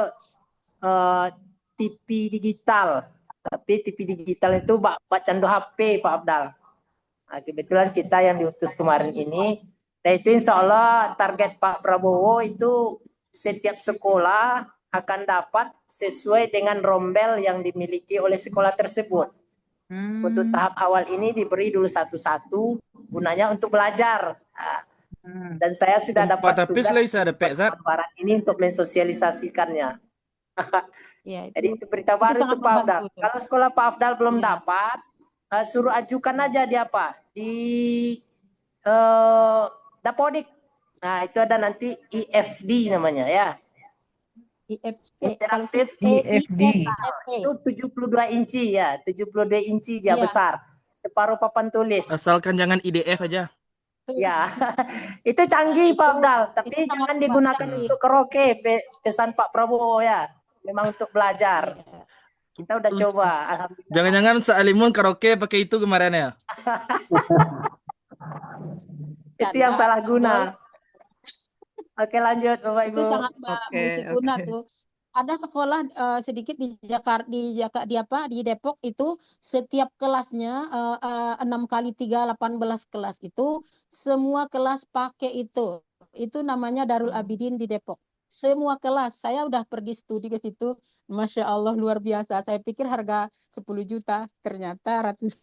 TV digital. Tapi TV digital itu bacaan HP Pak Abdal. Nah, kebetulan kita yang diutus kemarin ini. Dan itu insya Allah target Pak Prabowo itu setiap sekolah akan dapat sesuai dengan rombel yang dimiliki oleh sekolah tersebut. Untuk tahap awal ini diberi dulu satu-satu gunanya untuk belajar. Nah, dan saya sudah dapat tugas di Pasaman Barat ini untuk mensosialisasikannya. Ya, Jadi itu berita baru itu Pak Afdal. Kalau sekolah Pak Afdal belum dapat, suruh ajukan aja dia Pak di Dapodik. Nah itu ada nanti IFD namanya ya. Interaktif IFD. Itu 72 inci ya, 72 inci dia besar. Separuh papan tulis. Asalkan jangan IDF aja. Ya, itu canggih Pak Abdal, tapi jangan digunakan untuk karaoke pesan Pak Prabowo ya. Memang untuk belajar. Kita udah coba, alhamdulillah. Jangan-jangan Sealimun karaoke pakai itu kemarin ya? Itu yang salah guna. Oke lanjut Bapak Ibu. Itu sangat multiguna tuh. Ada sekolah sedikit di Jakarta di Depok itu setiap kelasnya 6 kali 3 18 kelas itu semua kelas pakai itu. Itu namanya Darul Abidin di Depok. Semua kelas. Saya udah pergi studi ke situ. Masya Allah luar biasa. Saya pikir harga 10 juta. Ternyata ratus.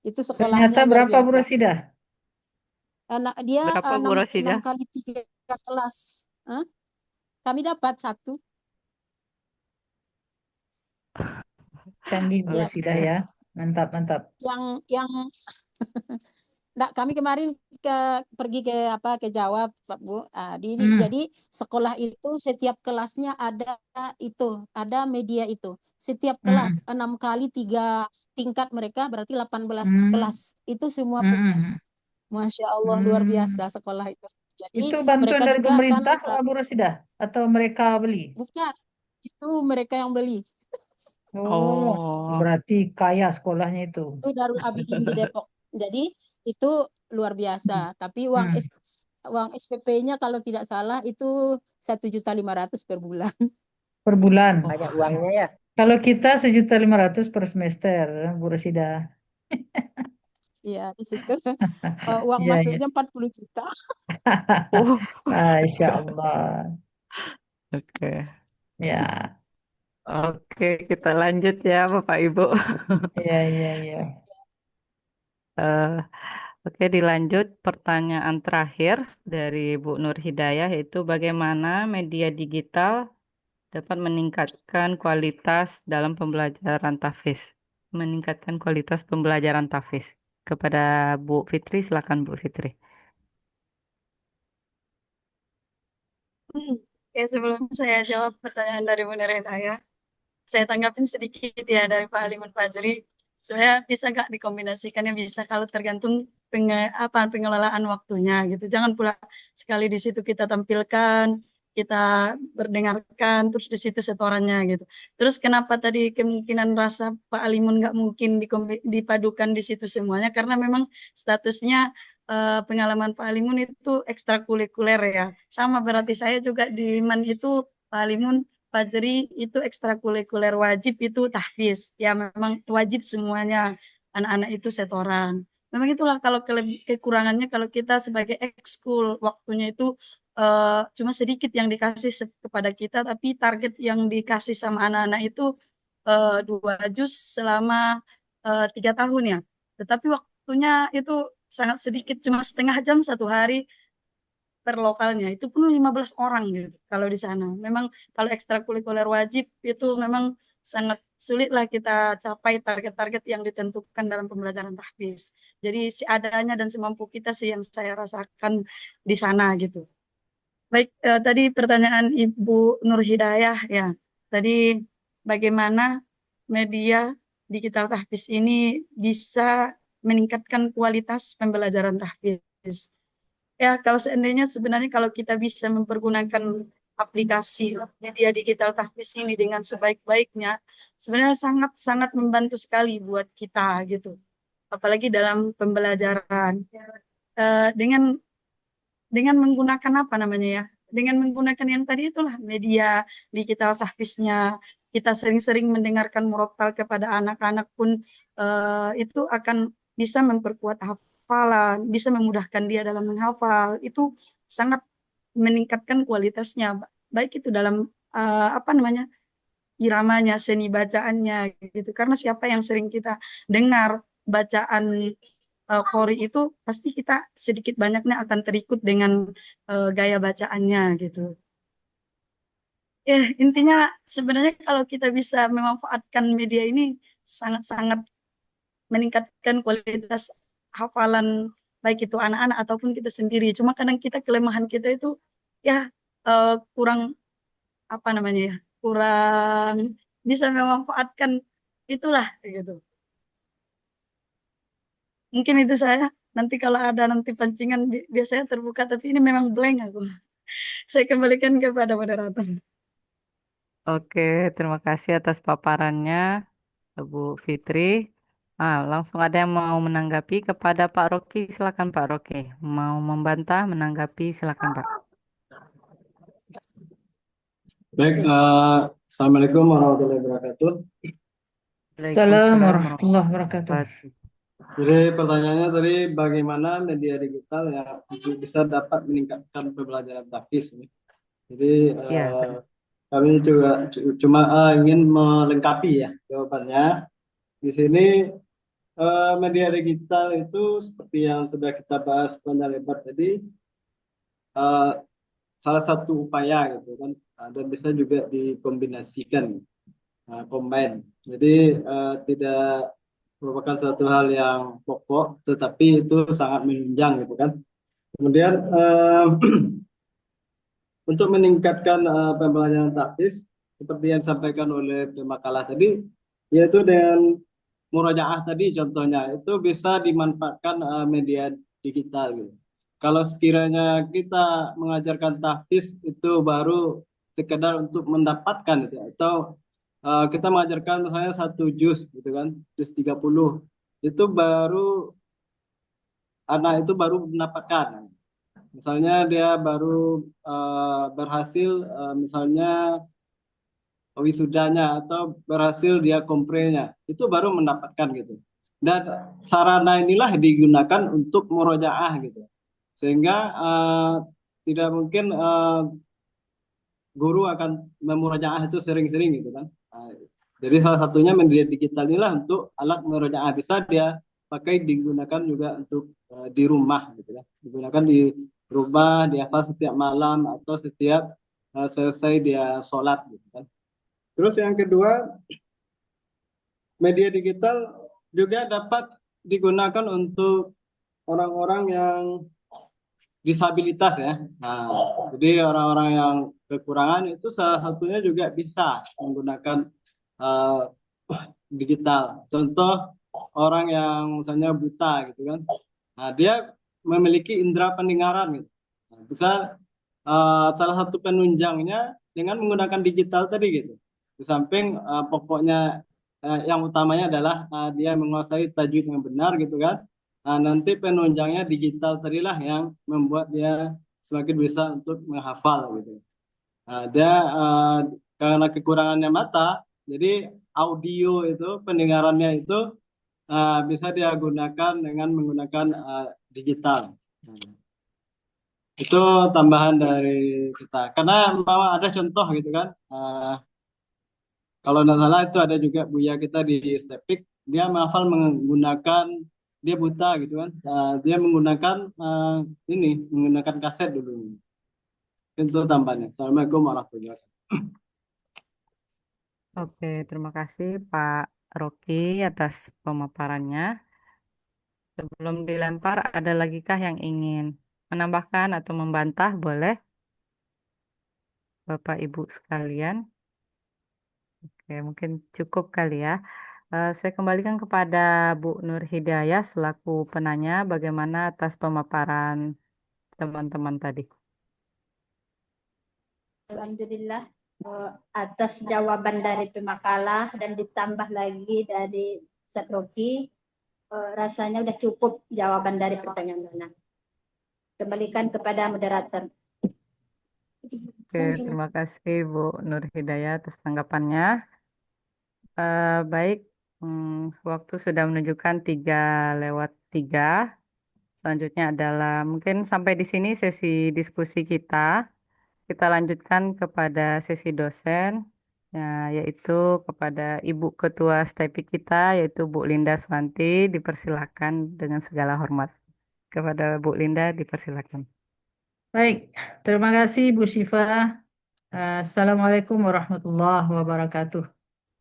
Itu sekolahnya Ternyata luar berapa Bu biasa. Rosida? Dia Berapa Bu Rosida? 6 kali 3 kelas. Kami dapat 1. Canggih Bu Rosida ya. Mantap. Yang Nggak, kami kemarin pergi ke Jawa, Pak Bu. Jadi sekolah itu setiap kelasnya ada media itu. Setiap kelas 6 kali 3 tingkat mereka berarti 18 kelas. Itu semua punya. Masya Allah luar biasa sekolah itu. Jadi itu bantuan mereka dari juga pemerintah akan, Bu Rosida atau mereka beli? bukan, itu mereka yang beli. Berarti kaya sekolahnya itu. Itu Darul Abidin di Depok. Jadi itu luar biasa. Tapi uang SPP-nya kalau tidak salah itu 1.500.000 per bulan. Per bulan. Banyak uangnya ya. Kalau kita 1.500.000 per semester, Bu Rosida. Iya, di situ uang masuknya 40 juta. Masya Allah. Oke. Ya. Oke, kita lanjut ya Bapak Ibu. Iya. Eh, Oke, dilanjut pertanyaan terakhir dari Bu Nur Hidayah, yaitu bagaimana media digital dapat meningkatkan kualitas dalam pembelajaran tahfiz. Meningkatkan kualitas pembelajaran tahfiz. Kepada Bu Fitri, silakan Bu Fitri. Oke, sebelum saya jawab pertanyaan dari Bu Hidayah, saya tanggapin sedikit ya dari Pak Alimun Fajri. Sebenarnya bisa nggak dikombinasikannya bisa kalau tergantung pengelolaan waktunya gitu. Jangan pula sekali di situ kita tampilkan, kita berdengarkan, terus di situ setorannya gitu. Terus kenapa tadi kemungkinan rasa Pak Alimun nggak mungkin dipadukan di situ semuanya? Karena memang statusnya pengalaman Pak Alimun itu ekstrakurikuler ya. Sama berarti saya juga di MAN itu Pak Alimun Fajri itu ekstrakurikuler wajib itu tahfiz. Ya memang wajib semuanya anak-anak itu setoran. Memang itulah kalau kekurangannya kalau kita sebagai ekskul waktunya itu cuma sedikit yang dikasih kepada kita, tapi target yang dikasih sama anak-anak itu 2 juz selama 3 tahun ya. Tetapi waktunya itu sangat sedikit, cuma setengah jam satu hari per lokalnya itu pun 15 orang gitu kalau di sana. Memang kalau ekstrakurikuler wajib itu memang sangat sulit lah kita capai target-target yang ditentukan dalam pembelajaran tahfiz. Jadi seadanya dan semampu kita sih yang saya rasakan di sana gitu. Baik, tadi pertanyaan Ibu Nur Hidayah ya. Tadi bagaimana media digital tahfiz ini bisa meningkatkan kualitas pembelajaran tahfiz. Ya, kalau seandainya sebenarnya kalau kita bisa mempergunakan aplikasi media digital tahfiz ini dengan sebaik-baiknya, sebenarnya sangat-sangat membantu sekali buat kita gitu. Apalagi dalam pembelajaran. Dengan menggunakan apa namanya ya? Dengan menggunakan yang tadi itulah media digital tahfiznya, kita sering-sering mendengarkan murotal kepada anak-anak pun itu akan bisa memperkuat hafalan, bisa memudahkan dia dalam menghafal. Itu sangat meningkatkan kualitasnya, baik itu dalam apa namanya iramanya, seni bacaannya gitu. Karena siapa yang sering kita dengar bacaan Qori itu pasti kita sedikit banyaknya akan terikut dengan gaya bacaannya gitu. Ya, intinya sebenarnya kalau kita bisa memanfaatkan media ini sangat-sangat meningkatkan kualitas hafalan baik itu anak-anak ataupun kita sendiri. Cuma kadang kita kelemahan kita itu ya kurang apa namanya ya, kurang bisa memanfaatkan itulah gitu. Mungkin itu saya. Nanti kalau ada nanti pancingan biasanya terbuka, tapi ini memang blank aku. Saya kembalikan kepada moderator. Oke, terima kasih atas paparannya, Bu Fitri. Langsung ada yang mau menanggapi kepada Pak Rocky. Silakan Pak Rocky. Mau membantah, menanggapi, silakan Pak. Baik, Assalamualaikum warahmatullahi wabarakatuh. Assalamualaikum warahmatullahi wabarakatuh. Jadi pertanyaannya tadi bagaimana media digital yang bisa dapat meningkatkan pembelajaran tahfiz ini. Jadi kami juga cuma ingin melengkapi ya jawabannya. Di sini media digital itu seperti yang sudah kita bahas panjang lebar tadi, salah satu upaya gitu kan, dan bisa juga dikombinasikan, combine. Jadi tidak merupakan suatu hal yang pokok, tetapi itu sangat menunjang gitu kan. Kemudian untuk meningkatkan pembelajaran tahfiz seperti yang disampaikan oleh pemakalah tadi, yaitu dengan murajaah tadi contohnya itu bisa dimanfaatkan media digital gitu. Kalau sekiranya kita mengajarkan tahfiz itu baru sekedar untuk mendapatkan itu, atau kita mengajarkan misalnya 1 juz gitu kan, juz 30 itu baru anak itu baru mendapatkan. Misalnya dia baru berhasil misalnya wisudanya atau berhasil dia komprenya, itu baru mendapatkan gitu. Dan sarana inilah digunakan untuk murojaah gitu. Sehingga tidak mungkin guru akan memurojaah itu sering-sering gitu kan. Jadi salah satunya media digital inilah untuk alat murojaah, bisa dia pakai digunakan juga untuk di rumah gitu ya. Digunakan di rumah, dihafal setiap malam atau setiap selesai dia sholat gitu kan. Terus yang kedua, media digital juga dapat digunakan untuk orang-orang yang disabilitas ya. Nah, jadi orang-orang yang kekurangan itu salah satunya juga bisa menggunakan uh, digital. Contoh orang yang misalnya buta gitu kan. Nah, dia memiliki indera pendengaran gitu. Nah, bisa salah satu penunjangnya dengan menggunakan digital tadi gitu. Di samping pokoknya yang utamanya adalah dia menguasai tajwid yang benar gitu kan. Nah, nanti penunjangnya digital tadilah yang membuat dia semakin bisa untuk menghafal gitu. Nah, dia karena kekurangannya mata, jadi audio itu pendengarannya itu bisa dia gunakan dengan menggunakan digital. Itu tambahan dari kita. Karena memang ada contoh gitu kan. Kalau tidak salah itu ada juga Buya kita di Stepik, dia menghafal menggunakan, dia buta gitu kan. Dia menggunakan ini, menggunakan kaset dulu. Itu tambahannya. Assalamualaikum warahmatullahi wabarakatuh. Oke, terima kasih Pak Rocky atas pemaparannya. Sebelum dilempar, ada lagi kah yang ingin menambahkan atau membantah? Boleh, Bapak Ibu sekalian. Oke, mungkin cukup kali ya. Saya kembalikan kepada Bu Nur Hidayah selaku penanya bagaimana atas pemaparan teman-teman tadi. Alhamdulillah atas jawaban dari pemakalah dan ditambah lagi dari Ustaz Rocky, rasanya udah cukup jawaban dari pertanyaan Nana. Kembalikan kepada moderator. Oke, terima kasih Bu Nur Hidayah atas tanggapannya. Baik, waktu sudah menunjukkan 3:03. Selanjutnya adalah mungkin sampai di sini sesi diskusi kita. Kita lanjutkan kepada sesi dosen, ya, yaitu kepada Ibu Ketua STEPI kita, yaitu Bu Linda Swanti. Dipersilakan dengan segala hormat. Kepada Bu Linda, dipersilakan. Baik, terima kasih Bu Syifa. Assalamualaikum warahmatullahi wabarakatuh.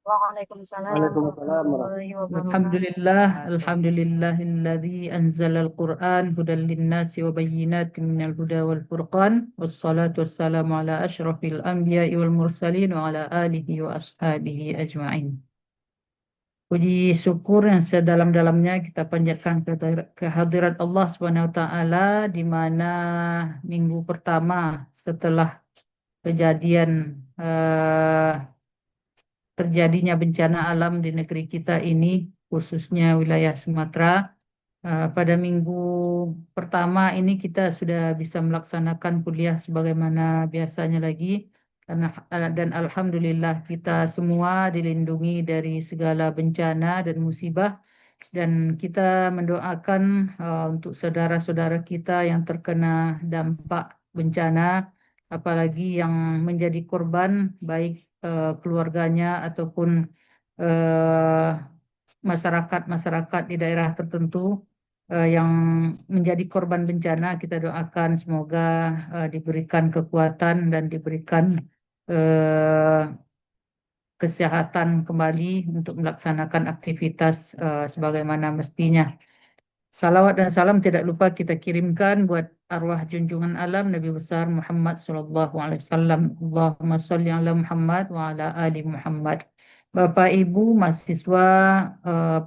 Waalaikumsalam Waalaikumsalam warahmatullahi wabarakatuh. Alhamdulillah, alhamdulillahilladzi anzalal Qur'an hudan linnasi wa bayyinatin minal huda wal furqan wassalatu wassalamu ala asyrafil anbiya'i wal mursalin wa ala alihi wa ashabihi ajma'in. Puji syukur yang sedalam-dalamnya kita panjatkan kehadirat Allah Subhanahu wa taala di mana minggu pertama setelah kejadian terjadinya bencana alam di negeri kita ini, khususnya wilayah Sumatera. Pada minggu pertama ini kita sudah bisa melaksanakan kuliah sebagaimana biasanya lagi. Dan alhamdulillah kita semua dilindungi dari segala bencana dan musibah. Dan kita mendoakan untuk saudara-saudara kita yang terkena dampak bencana, apalagi yang menjadi korban, baik keluarganya ataupun eh, masyarakat-masyarakat di daerah tertentu yang menjadi korban bencana, kita doakan semoga diberikan kekuatan dan diberikan eh, kesehatan kembali untuk melaksanakan aktivitas sebagaimana mestinya. Salawat dan salam tidak lupa kita kirimkan buat arwah junjungan alam Nabi besar Muhammad sallallahu alaihi wasallam. Allahumma sholli ala Muhammad wa ala ali Muhammad. Bapak Ibu mahasiswa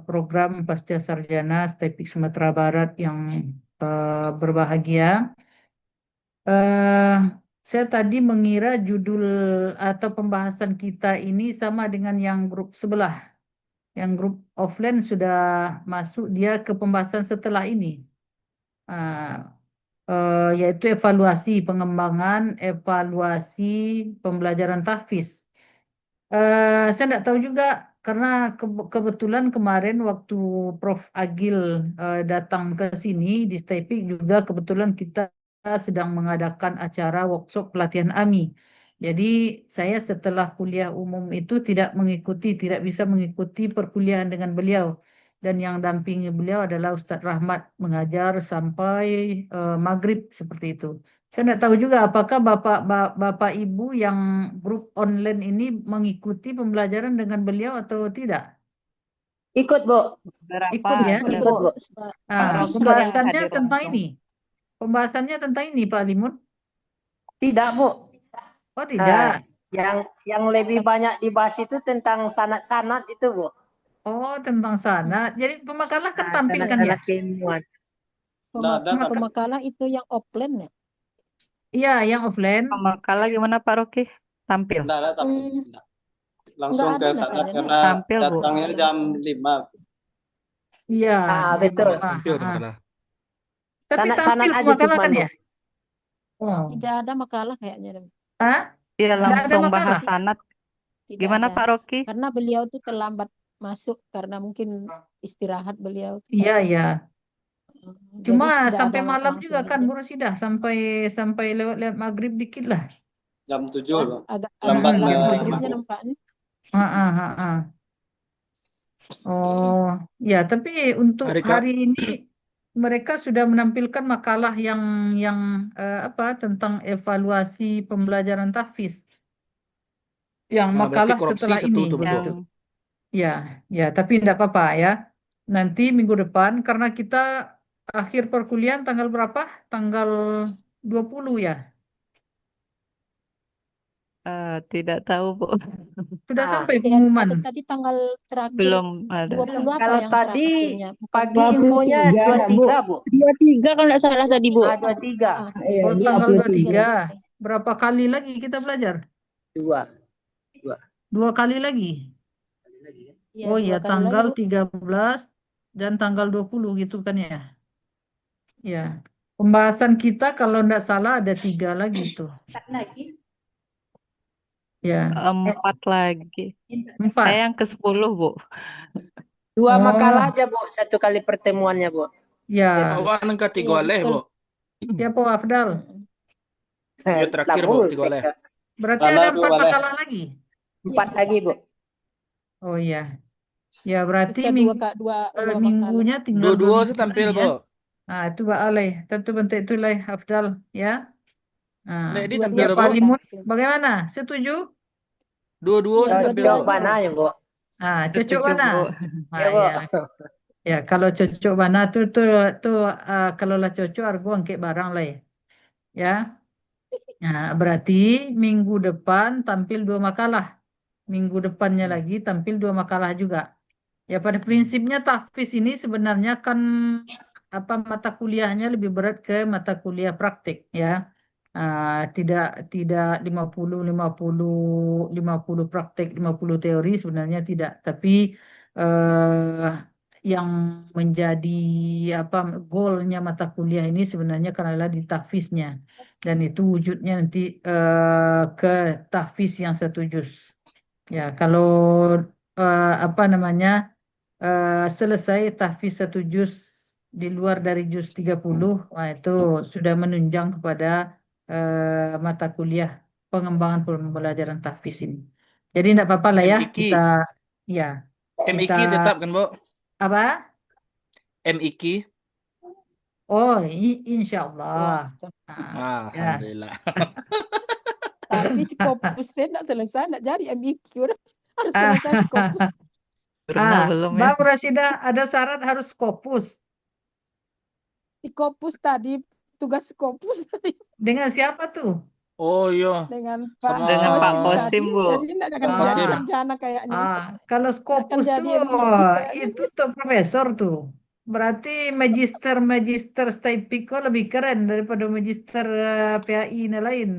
program Pasca Sarjana STEPIK Sumatera Barat yang berbahagia. eh saya tadi mengira judul atau pembahasan kita ini sama dengan yang grup sebelah. Yang grup offline sudah masuk dia ke pembahasan setelah ini. Yaitu evaluasi pengembangan, evaluasi pembelajaran tahfiz. Saya tidak tahu juga karena kebetulan kemarin waktu Prof. Agil datang ke sini di STEPIK juga kebetulan kita sedang mengadakan acara workshop pelatihan AMI. Jadi saya setelah kuliah umum itu tidak bisa mengikuti perkuliahan dengan beliau. dan yang dampingi beliau adalah Ustadz Rahmat mengajar sampai maghrib seperti itu. Saya tidak tahu juga apakah Bapak Ibu yang grup online ini mengikuti pembelajaran dengan beliau atau tidak. Ikut, Bu. Berapa Ikut ya. ada Ikut, Bu. Pak Rocky yang Pembahasannya hadir tentang langsung? ini. Pembahasannya tentang ini Pak Limun. Tidak, Bu. Oh tidak. Yang lebih banyak dibahas itu tentang sanad-sanad itu, Bu. Oh tentang sanad. Jadi pemakalah kan tampil kan ya? Sanad-sanad keilmuan. Pemakalah itu yang offline ya? Iya, yang offline. Pemakalah gimana Pak Rocky? Tampil? Enggak ada tapi enggak. Langsung Nggak ke ada sana masalahnya. karena Tampil, Bu. datangnya jam 5. Iya. Betul. Tampil pemakalah. Tapi Sanad-sanad tampil aja pemakalah cuman, kan Bu. ya? Oh. Tidak ada makalah kayaknya. Hah? Iya, Tidak ada langsung makalah. bahas sanad. Tidak Gimana ada. Pak Rocky? Karena beliau tuh terlambat masuk karena mungkin istirahat beliau. Iya, iya. Jadi Cuma tidak sampai ada malam langsung juga kan aja. Bu Rosidah, sampai lewat maghrib dikit lah. Jam 7 Ya, loh. agak Lambat telat jam maghribnya 7. nampaknya. Oh, ya, tapi untuk Hari hari ini mereka sudah menampilkan makalah yang tentang evaluasi pembelajaran tahfiz. Yang Nah, berarti makalah korupsi setelah satu ini tuh, Bu. begitu. Yang Ya, ya, tapi tidak apa-apa ya. Nanti minggu depan karena kita akhir perkuliahan tanggal berapa? Tanggal 20 ya. tidak tahu, Bu. Sudah sampai Ya, pengumuman. tadi tanggal terakhir Belum ada. 20 apa Kalau yang tadi terakhirnya? Bukan pagi infonya 23, Bu. 23 kalau nggak salah tadi, Bu. 23. Iya, Oh, tanggal 23. 23. Berapa kali lagi kita belajar? 2. 2 kali lagi. ya, Oh 2 ya, kali tanggal lagi, Bu. 13 dan tanggal 20 gitu kan ya. Ya. Pembahasan kita kalau tidak salah ada 3 lagi tuh. Ya, 4 lagi. 4. Saya yang ke-10, Bu. 2 Oh, makalah aja, Bu. 1 kali pertemuannya, Bu. ya. Kawan angkat tiga Iya, oleh, betul. Bu. Siapa Afdal? Ya terakhir, Bu, tiga oleh. Berarti Mana ada tuh, 4 boleh? makalah lagi. 4 lagi, Bu. Oh iya. Ya berarti Kita dua makalah. minggunya tinggal 2 Dua-dua minggu sih tampil, lagi Bu. ya. Nah, itu Pak Aleh. Tentu bentuk itu lah Afdal ya. Nah, Lady Dua-dua tampil, ya Bu. Pak sudah Limun, tampil. bagaimana? Setuju? Dua-dua Iya, sih tampil, Cocok Bu. dua-duanya. mana ya, Bu? Ah, cocok Setuju, mana? Bu. Ya, Ah, Bu. ya. Ya, kalau cocok mana tuh kalau lah cocok argo angke barang lah ya. Nah, berarti minggu depan tampil 2 makalah. Minggu depannya lagi tampil 2 makalah juga. Ya pada prinsipnya tahfiz ini sebenarnya kan mata kuliahnya lebih berat ke mata kuliah praktik ya. Tidak 50 praktik 50 teori sebenarnya tidak, tapi eh, yang menjadi goalnya mata kuliah ini sebenarnya kan adalah di tahfiznya, dan itu wujudnya nanti ke tahfiz yang 1 juz. Ya, kalau selesai tahfiz 1 juz di luar dari juz 30, wah itu sudah menunjang kepada mata kuliah pengembangan pembelajaran tahfiz ini. Jadi tidak apa-apa lah ya MIK. kita MIK tetap kan, Bu? apa? MIK. Oh, insya Allah. Ya, Ya. Alhamdulillah. tapi Skopus saya tidak selesai, tidak jadi MIQ. Harus Ah. selesai Skopus. Pernah belum ya? Mbak Rasidah, ada syarat harus Skopus. Skopus tadi, tugas Skopus tadi Dengan siapa tuh? Oh iya. dengan Sama Dengan Pak Kosim Kosim, tadi. Bu. Jadi tidak akan Pak jadi Kosim. sarjana kayaknya. Kalau Akan Skopus jadi tuh MIQ kayaknya. itu tuh profesor tuh. Berarti magister Staipiko lebih keren daripada magister PAI ini lain.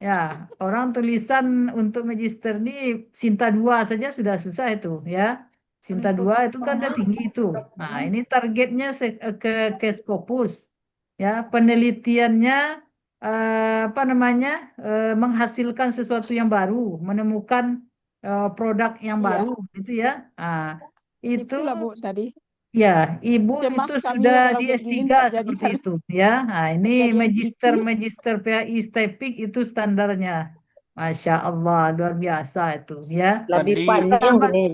Ya, orang tulisan untuk magister ini Sinta 2 saja sudah susah itu ya. Sinta 2 itu kan udah tinggi itu. Nah, ini targetnya ke Scopus. Ya, penelitiannya menghasilkan sesuatu yang baru, menemukan produk yang Iya. baru gitu ya. Nah, itu Itulah Bu tadi. ya, Ibu Cemas itu kami sudah kalau di kayak S3 gini tidak jadi seperti itu ya. Nah, ini jadi magister PAI STEPIK itu standarnya. Masya Allah, luar biasa itu ya. Lebih Tadi panjang Tambah gini.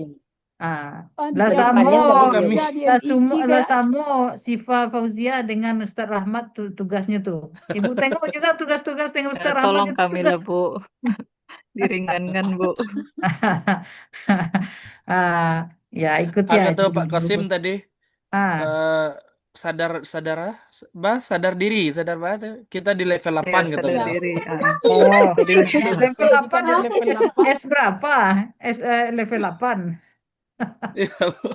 La Ke Samo, depannya nggak Bu, begitu. kami La Samo, Sifa Fauzia dengan Ustaz Rahmat tugasnya tuh. Ibu tengok juga tugas-tugas dengan Ustaz Rahmat tolong itu kami tugas. lah Bu, diringankan Bu. Ah, ya ikuti apa aja tuh Pak dulu. Kosim tadi Ah, eh sadar sadar sadar diri sadar banget kita di level Ya, 8 gitu sadar beliau. diri. oh, Tadi begitu. level 8 Di level S berapa? Level 8. Iya, Bu.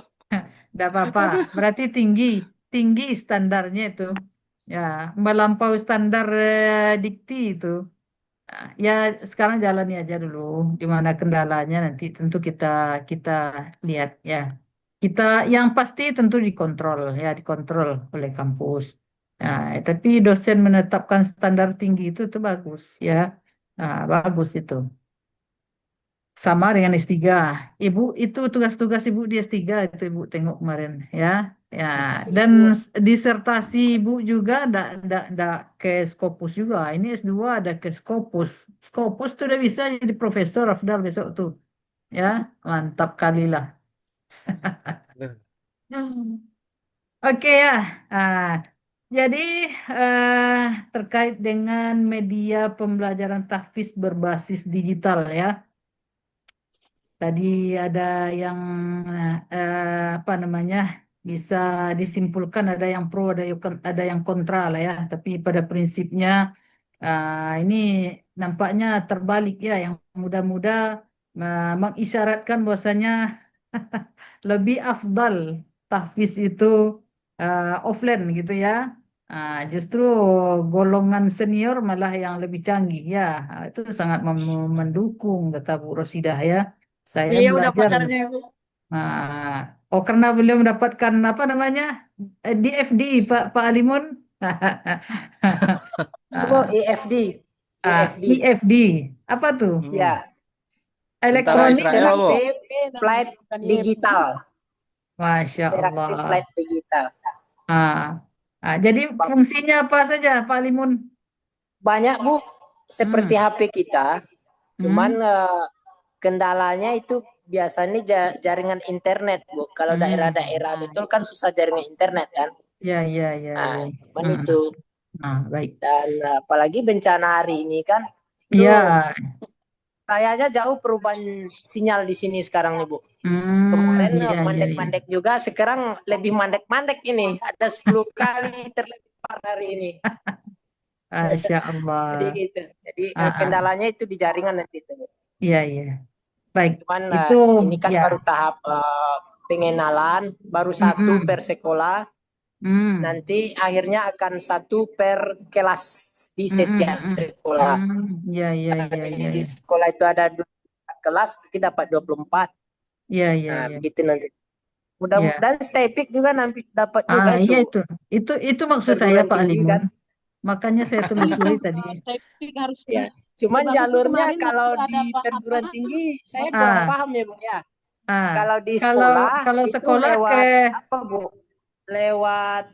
Tidak apa-apa. Berarti tinggi, tinggi standarnya itu. Ya, melampaui standar dikti itu. Ya, sekarang jalani aja dulu. Di mana kendalanya nanti tentu kita kita lihat ya. Kita yang pasti tentu dikontrol ya, dikontrol oleh kampus. Nah, tapi dosen menetapkan standar tinggi itu bagus ya. Nah, bagus itu. Sama dengan S3. Ibu itu tugas-tugas Ibu di S3 itu Ibu tengok kemarin ya. Ya, dan disertasi Ibu juga ndak ke Scopus juga. Ini S2 ada ke Scopus. Scopus tuh udah bisa jadi profesor Afdal besok tuh. Ya, mantap kali lah. Oke ya. Ah, jadi eh, terkait dengan media pembelajaran tahfiz berbasis digital ya. Tadi ada yang apa namanya bisa disimpulkan ada yang pro ada yang kontra lah ya. Tapi pada prinsipnya ini nampaknya terbalik ya. Yang muda-muda mengisyaratkan bahwasanya lebih afdal tahfiz itu offline gitu ya. Justru golongan senior malah yang lebih canggih ya. Itu sangat mendukung kata Bu Rosidah ya. Saya Beliau belajar. pakarnya Bu. Oh karena beliau mendapatkan apa namanya DFD Pak Alimun. Oh, EFD. EFD. EFD apa tuh? Ya, Tentara Elektronik. Israel, Bu. interaktif flight digital. Masya Interaktif Allah. flight digital. Jadi fungsinya apa saja Pak Alimun? Banyak Bu, seperti HP kita. Cuman kendalanya itu biasanya jaringan internet Bu. Kalau daerah-daerah betul kan susah jaringan internet kan. Ya. Cuman itu. Baik. Dan apalagi bencana hari ini kan. Iya. Kayaknya jauh perubahan sinyal di sini sekarang nih Bu. Kemarin Iya. mandek-mandek juga, sekarang lebih mandek-mandek ini. Ada 10 kali terlempar hari ini. Masya Allah. Jadi gitu. Jadi kendalanya itu di jaringan nanti itu. Iya. Baik. Cuman Itu ini kan ya. baru tahap pengenalan, baru satu per sekolah. Nanti akhirnya akan satu per kelas di setiap sekolah. Di sekolah itu ada 2 kelas, kita dapat 24. Iya. Begitu nanti. Mudah-mudahan Stepik juga nanti dapat juga Iya itu. Itu maksud saya Perguruan Pak tinggi Alimun. kan. Makanya saya telusuri tadi. Harus Ya. Cuman bagus tuh jalurnya kemarin kalau waktu di ada perguruan tinggi saya kurang paham ya Bu ya. Kalau di Kalau sekolah itu sekolah lewat apa Bu? Lewat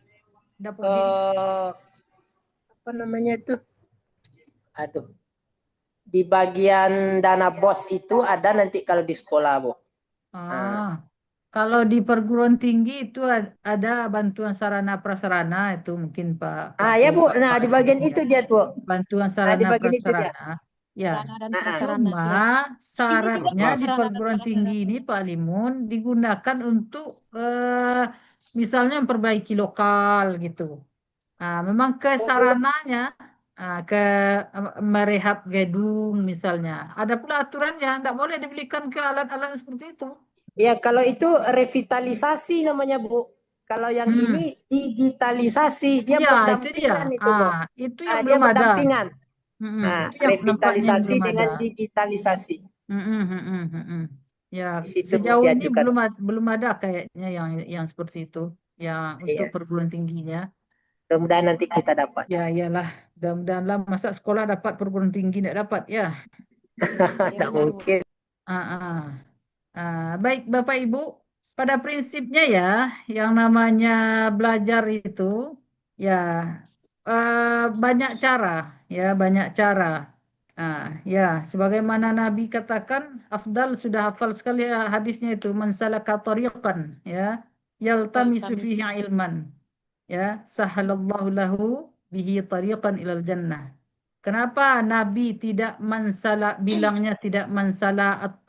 apa namanya itu? Aduh. Di bagian dana BOS itu ada nanti kalau di sekolah Bu. Kalau di perguruan tinggi itu ada bantuan sarana prasarana itu mungkin Pak. Ya Bu, nah di bagian itu dia tuh. Bantuan di sarana bagian itu dia. prasarana. Ya. prasarana. Cuma Sini juga syaratnya di prasarana dan perguruan tinggi ini Pak Limun digunakan untuk misalnya memperbaiki lokal gitu. Memang ke sarananya ke merehab gedung misalnya. Ada pula aturannya, tidak boleh dibelikan ke alat-alat seperti itu. Ya kalau itu revitalisasi namanya Bu. Kalau yang ini digitalisasi, dia berdampingan itu Bu. Itu yang dia belum ada. berdampingan. Revitalisasi belum dengan ada. digitalisasi. Ya, Situ sejauh ini diajukan. belum ada kayaknya yang seperti itu, yang untuk perguruan tingginya. Mudah-mudahan nanti kita dapat. Ya iyalah, mudah-mudahan lah masa sekolah dapat perguruan tinggi tidak dapat ya. Tidak mungkin. Baik Bapak Ibu, pada prinsipnya ya, yang namanya belajar itu ya banyak cara ya, banyak cara. Ya, sebagaimana Nabi katakan, afdal sudah hafal sekali hadisnya itu, man salaka tariqan, ya, yaltamisu fihi ilman, ya, sahalallahu lahu bihi tariqan ilal jannah. Kenapa Nabi tidak bilangnya tidak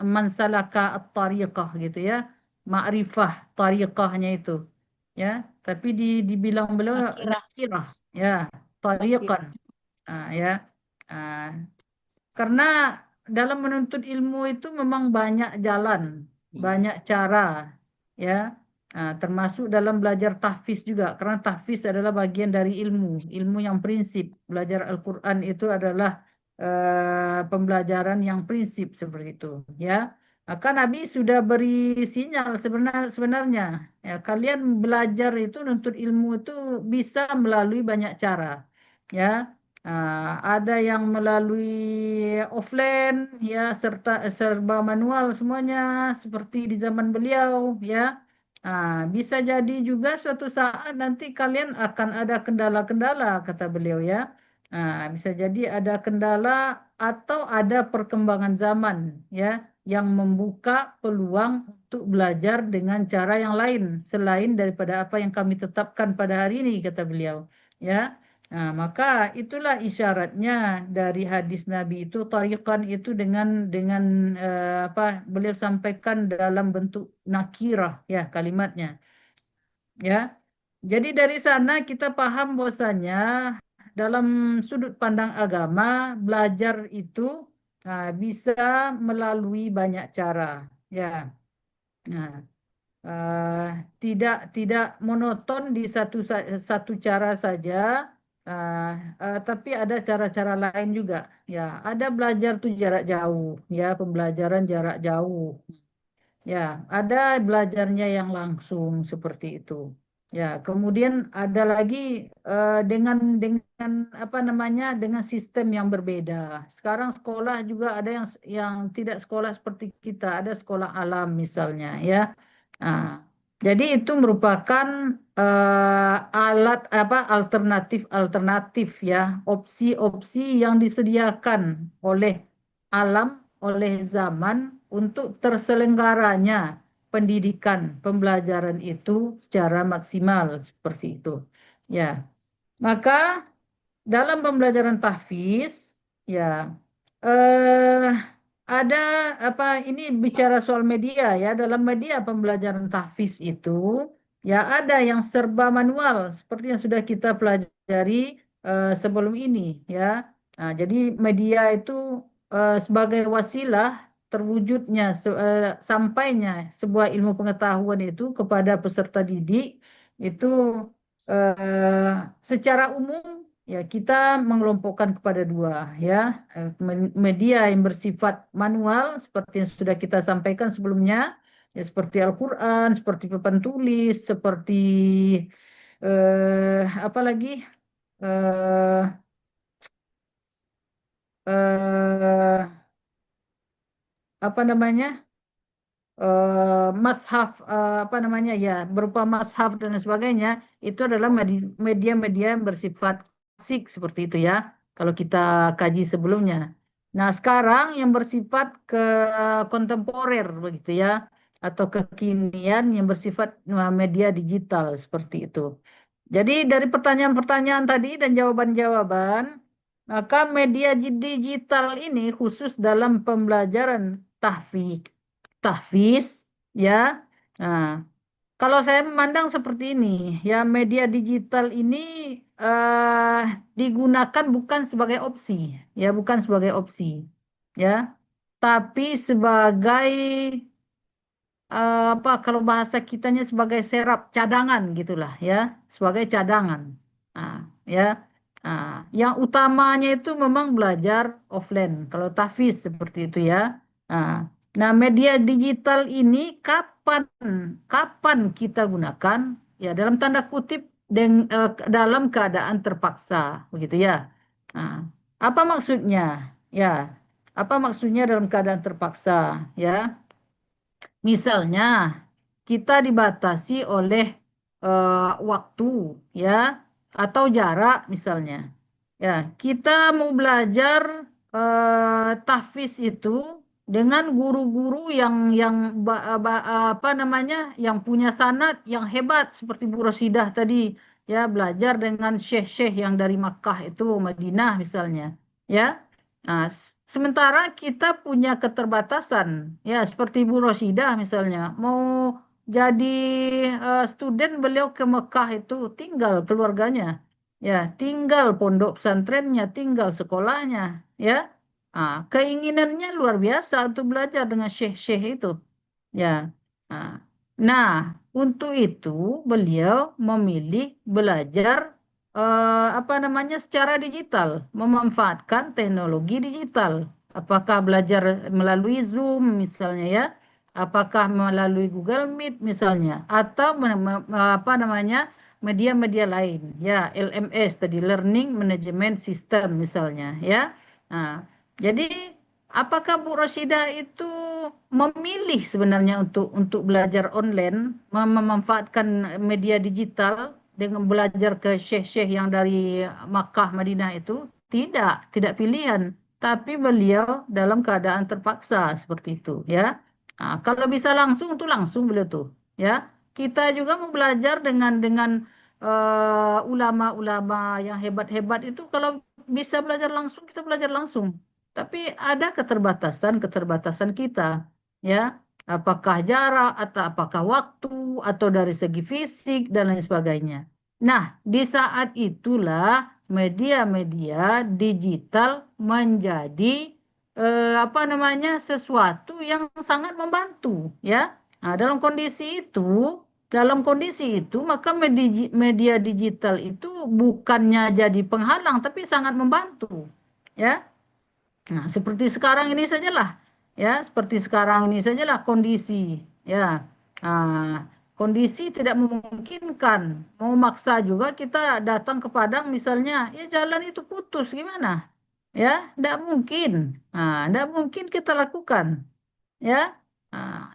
mansalaka at-tariqah gitu ya, ma'rifah tariqahnya itu, ya, tapi dibilang beliau nakirah, ya, tariqan, ya. Ah, karena dalam menuntut ilmu itu memang banyak jalan, banyak cara, ya. Termasuk dalam belajar tahfiz juga, karena tahfiz adalah bagian dari ilmu, ilmu yang prinsip. Belajar Al-Quran itu adalah pembelajaran yang prinsip seperti itu, ya. Maka Nabi sudah beri sinyal sebenarnya, ya, kalian belajar itu, nuntut ilmu itu bisa melalui banyak cara, ya. Ada yang melalui offline, ya, serba manual semuanya seperti di zaman beliau, ya. Bisa jadi juga suatu saat nanti kalian akan ada kendala-kendala, kata beliau, ya. Bisa jadi ada kendala atau ada perkembangan zaman, ya, yang membuka peluang untuk belajar dengan cara yang lain selain daripada apa yang kami tetapkan pada hari ini, kata beliau, ya. Maka itulah isyaratnya dari hadis Nabi itu, tariqan itu dengan apa beliau sampaikan dalam bentuk nakirah, ya, kalimatnya, ya. Jadi dari sana kita paham bahwasanya dalam sudut pandang agama belajar itu bisa melalui banyak cara, ya. Nah, eh, tidak monoton di satu cara saja, eh, tapi ada cara-cara lain juga. Ya, ada belajar tuh jarak jauh, ya, pembelajaran jarak jauh. Ya, ada belajarnya yang langsung seperti itu. Ya, kemudian ada lagi dengan apa namanya, dengan sistem yang berbeda. Sekarang sekolah juga ada yang tidak sekolah seperti kita, ada sekolah alam misalnya, ya. Nah, jadi itu merupakan alat apa alternatif ya, opsi-opsi yang disediakan oleh alam, oleh zaman untuk terselenggaranya pendidikan, pembelajaran itu secara maksimal seperti itu. Ya, maka dalam pembelajaran tahfiz, ya, eh, ada apa ini bicara soal media, ya, dalam media pembelajaran tahfiz itu, ya, ada yang serba manual seperti yang sudah kita pelajari sebelum ini, ya. Jadi media itu sebagai wasilah terwujudnya sampainya sebuah ilmu pengetahuan itu kepada peserta didik itu eh, secara umum, ya, kita mengelompokkan kepada dua, ya. Media yang bersifat manual seperti yang sudah kita sampaikan sebelumnya, ya, seperti Al-Quran, seperti papan tulis, seperti apa lagi, eh, eh, apa namanya, mashaf, apa namanya, ya, berupa mashaf dan sebagainya, itu adalah media-media yang bersifat klasik seperti itu, ya, kalau kita kaji sebelumnya. Nah, sekarang yang bersifat ke kontemporer begitu, ya, atau kekinian yang bersifat media digital seperti itu. Jadi dari pertanyaan-pertanyaan tadi dan jawaban-jawaban, maka media digital ini khusus dalam pembelajaran tahfiz, ya. Nah, kalau saya memandang seperti ini, ya, media digital ini digunakan bukan sebagai opsi, ya, bukan sebagai opsi, ya, tapi sebagai apa kalau bahasa kitanya sebagai serap cadangan gitulah, ya, sebagai cadangan. Nah, ya. Yang utamanya itu memang belajar offline kalau tahfiz seperti itu, ya. Nah, nah, media digital ini kapan kapan kita gunakan, ya, dalam tanda kutip dalam keadaan terpaksa begitu, ya. Nah, apa maksudnya? Ya, apa maksudnya dalam keadaan terpaksa, ya? Misalnya, kita dibatasi oleh waktu, ya, atau jarak misalnya. Ya, kita mau belajar tahfiz itu dengan guru-guru yang apa namanya, yang punya sanad yang hebat seperti Bu Rosidah tadi, ya, belajar dengan syekh-syekh yang dari Makkah itu, Madinah misalnya, ya. Nah, sementara kita punya keterbatasan, ya, seperti Bu Rosidah misalnya, mau jadi student beliau ke Mekah itu tinggal keluarganya, ya, tinggal pondok pesantrennya, tinggal sekolahnya, ya. Keinginannya luar biasa untuk belajar dengan syekh-syekh itu, ya. Nah, nah, untuk itu beliau memilih belajar apa namanya, secara digital, memanfaatkan teknologi digital. Apakah belajar melalui Zoom misalnya, ya, apakah melalui Google Meet misalnya, atau apa namanya, media-media lain, ya, LMS tadi, Learning Management System misalnya, ya. Nah, jadi apakah Bu Rosidah itu memilih sebenarnya untuk belajar online, memanfaatkan media digital dengan belajar ke syekh-syekh yang dari Makkah, Madinah itu? Tidak pilihan. Tapi beliau dalam keadaan terpaksa seperti itu, ya. Kalau bisa langsung tuh langsung beliau tuh, ya. Kita juga mau belajar dengan ulama-ulama yang hebat-hebat itu, kalau bisa belajar langsung kita belajar langsung. Tapi ada keterbatasan kita, ya. Apakah jarak, atau apakah waktu, atau dari segi fisik, dan lain sebagainya. Nah, di saat itulah media-media digital menjadi apa namanya, sesuatu yang sangat membantu, ya. Nah, dalam kondisi itu maka media digital itu bukannya jadi penghalang tapi sangat membantu, ya. Nah, seperti sekarang ini sajalah, ya, seperti sekarang ini sajalah kondisi, ya. Nah, kondisi tidak memungkinkan, mau maksa juga kita datang ke Padang misalnya, ya jalan itu putus gimana? Ya, tidak mungkin. Nah, tidak mungkin kita lakukan, ya.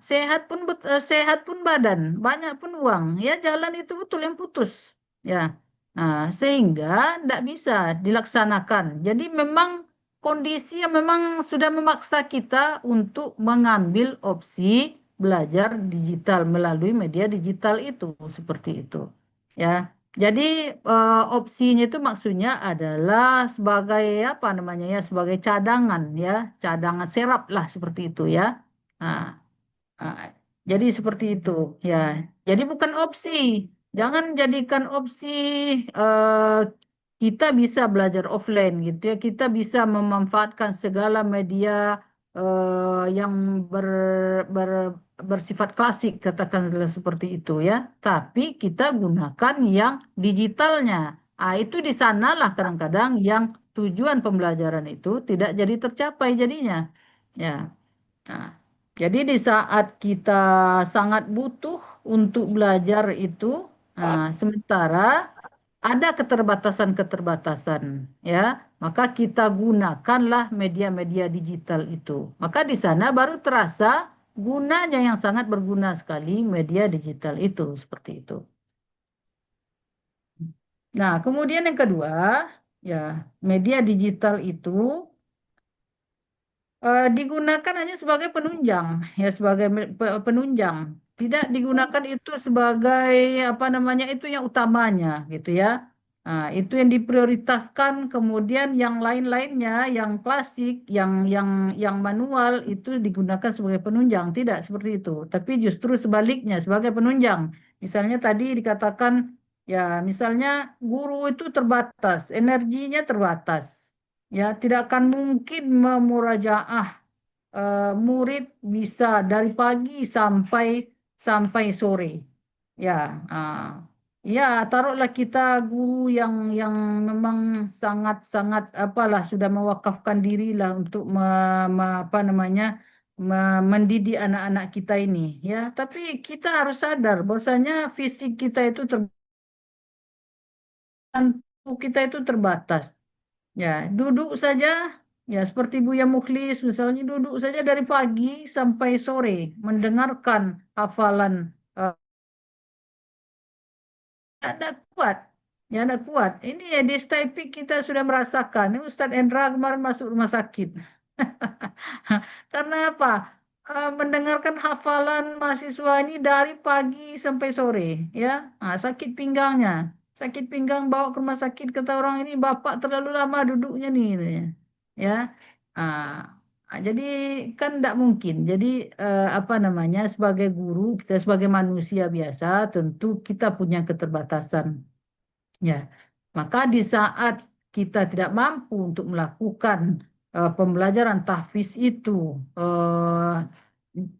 Sehat pun badan, banyak pun uang, ya, jalan itu betul yang putus, ya. Sehingga tidak bisa dilaksanakan. Jadi memang kondisi yang memang sudah memaksa kita untuk mengambil opsi belajar digital melalui media digital itu, seperti itu, ya. Jadi opsinya itu maksudnya adalah sebagai apa namanya, ya, sebagai cadangan, ya, cadangan serap lah seperti itu, ya. Nah, Ah, jadi seperti itu, ya. Jadi bukan opsi. Jangan jadikan opsi eh, kita bisa belajar offline gitu, ya. Kita bisa memanfaatkan segala media yang bersifat klasik, katakanlah seperti itu, ya. Tapi kita gunakan yang digitalnya. Itu di sanalah kadang-kadang yang tujuan pembelajaran itu tidak jadi tercapai jadinya. Ya. Nah, jadi di saat kita sangat butuh untuk belajar itu, sementara ada keterbatasan-keterbatasan, ya, maka kita gunakanlah media-media digital itu. Maka di sana baru terasa gunanya, yang sangat berguna sekali media digital itu, seperti itu. Nah, kemudian yang kedua, ya, media digital itu digunakan hanya sebagai penunjang, ya, sebagai penunjang, tidak digunakan itu sebagai apa namanya, itu yang utamanya gitu, ya. Itu yang diprioritaskan, kemudian yang lain-lainnya, yang klasik, yang manual itu digunakan sebagai penunjang, tidak seperti itu, tapi justru sebaliknya sebagai penunjang. Misalnya tadi dikatakan, ya, misalnya guru itu terbatas, energinya terbatas. Ya, tidak akan mungkin memurajaah murid bisa dari pagi sampai sore. Ya, ah, ya, taruhlah kita guru yang memang sangat-sangat apalah sudah mewakafkan diri lah untuk apa namanya, mendidik anak-anak kita ini, ya. Tapi kita harus sadar bahwasanya fisik kita itu kita itu terbatas. Ya, duduk saja, ya, seperti Buya Mukhlis misalnya, duduk saja dari pagi sampai sore mendengarkan hafalan, ada kuat. Ya enggak kuat. Ini ya di Staipik kita sudah merasakan. Ini Ustadz Endra kemarin masuk rumah sakit. Karena apa? Mendengarkan hafalan mahasiswa ini dari pagi sampai sore, ya. Sakit pinggangnya, sakit pinggang bawa ke rumah sakit kata orang ini bapak terlalu lama duduknya nih, katanya. Ya. Jadi kan tidak mungkin. Jadi apa namanya? Sebagai guru kita sebagai manusia biasa tentu kita punya keterbatasan. Ya, maka di saat kita tidak mampu untuk melakukan pembelajaran tahfiz itu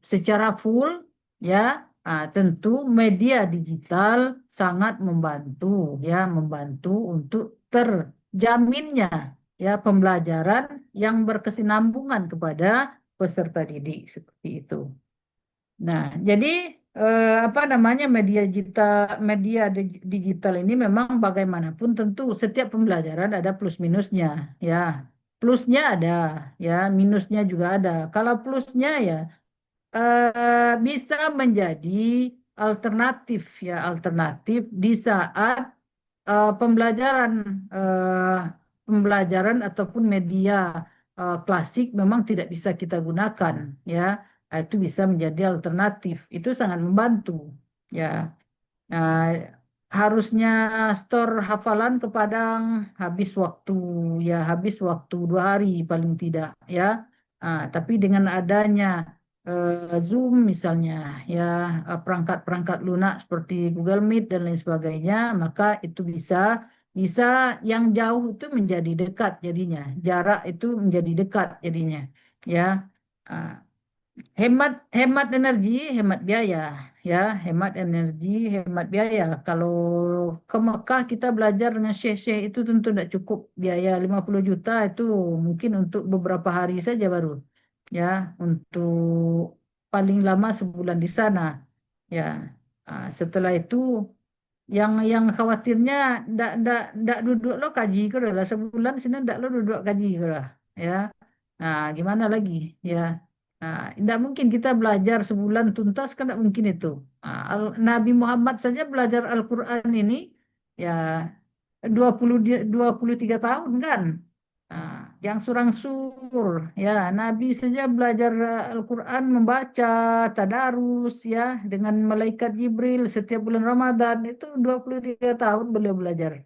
secara full, ya, tentu media digital sangat membantu, ya, membantu untuk terjaminnya, ya, pembelajaran yang berkesinambungan kepada peserta didik seperti itu. Nah, jadi apa namanya digital ini memang bagaimanapun tentu setiap pembelajaran ada plus minusnya, ya. Plusnya ada, ya, minusnya juga ada. Kalau plusnya ya bisa menjadi alternatif, ya, alternatif di saat pembelajaran pembelajaran ataupun media klasik memang tidak bisa kita gunakan, ya. Itu bisa menjadi alternatif, itu sangat membantu, ya. Nah, harusnya store hafalan ke Padang habis waktu, ya, habis waktu 2 hari paling tidak, ya. Tapi dengan adanya Zoom misalnya, ya, perangkat-perangkat lunak seperti Google Meet dan lain sebagainya, maka itu bisa bisa yang jauh itu menjadi dekat jadinya, jarak itu menjadi dekat jadinya, ya. Ah, Hemat hemat energi, hemat biaya, ya, hemat energi, hemat biaya. Kalau ke Mekah kita belajar dengan syekh-syekh itu tentu tidak cukup biaya 50 juta itu mungkin untuk beberapa hari saja baru, ya, untuk paling lama sebulan di sana, ya. Setelah itu yang khawatirnya ndak duduk lo kaji ke lah sebulan sini ndak lo duduk kaji ke lah, ya. Gimana lagi, ya. Tidak mungkin kita belajar sebulan tuntas kan tidak mungkin itu. Nabi Muhammad saja belajar Al-Quran ini ya 23 tahun kan. Yang surang-sur, ya, Nabi saja belajar Al-Quran membaca tadarus, ya, dengan malaikat Jibril setiap bulan Ramadan itu 23 tahun beliau belajar.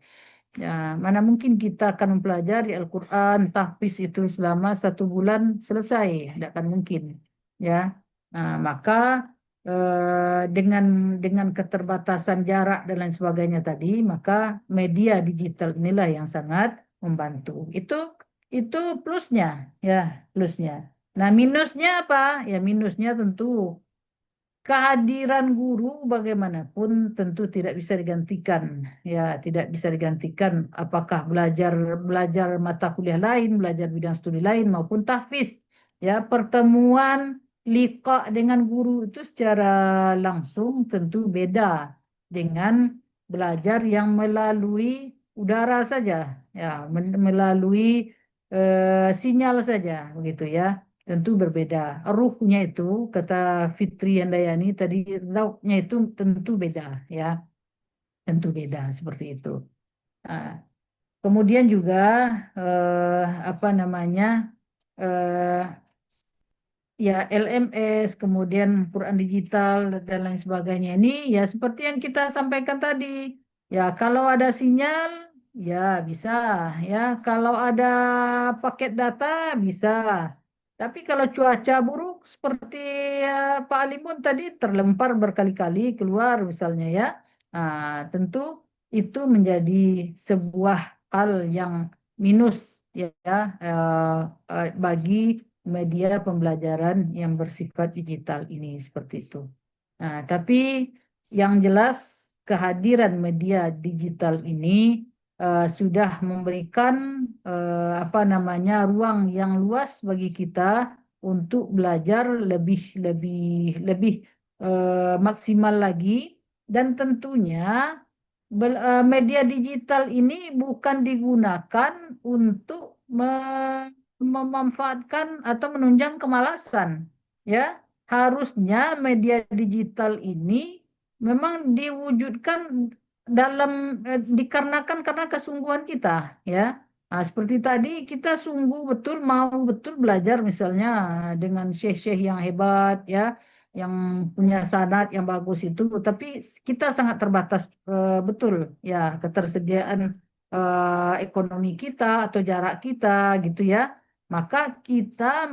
Ya, mana mungkin kita akan mempelajari Al-Quran, tahfiz itu selama 1 bulan selesai, tidak akan mungkin. Ya, maka dengan keterbatasan jarak dan lain sebagainya tadi, maka media digital inilah yang sangat membantu. Itu plusnya, ya, plusnya. Nah, minusnya apa? Ya, minusnya tentu kehadiran guru bagaimanapun tentu tidak bisa digantikan, ya, tidak bisa digantikan apakah belajar belajar mata kuliah lain, belajar bidang studi lain maupun tahfiz, ya, pertemuan liqa dengan guru itu secara langsung tentu beda dengan belajar yang melalui udara saja, ya, melalui sinyal saja begitu, ya. Tentu berbeda. Ruhnya itu, kata Fitri Handayani tadi, lauknya itu tentu beda, ya, tentu beda seperti itu. Nah, kemudian juga apa namanya, eh, ya, LMS, kemudian Quran digital dan lain sebagainya ini, ya, seperti yang kita sampaikan tadi, ya, kalau ada sinyal, ya, bisa, ya, kalau ada paket data bisa. Tapi kalau cuaca buruk seperti Pak Alimun tadi terlempar berkali-kali keluar misalnya, ya, tentu itu menjadi sebuah hal yang minus, ya, bagi media pembelajaran yang bersifat digital ini seperti itu. Tapi yang jelas kehadiran media digital ini sudah memberikan apa namanya ruang yang luas bagi kita untuk belajar lebih lebih lebih maksimal lagi, dan tentunya media digital ini bukan digunakan untuk memanfaatkan atau menunjang kemalasan, ya. Harusnya media digital ini memang diwujudkan dikarenakan karena kesungguhan kita, ya. Nah, seperti tadi kita sungguh betul mau betul belajar misalnya dengan syekh-syekh yang hebat, ya, yang punya sanad yang bagus itu, tapi kita sangat terbatas betul, ya, ketersediaan ekonomi kita atau jarak kita, gitu ya. Maka kita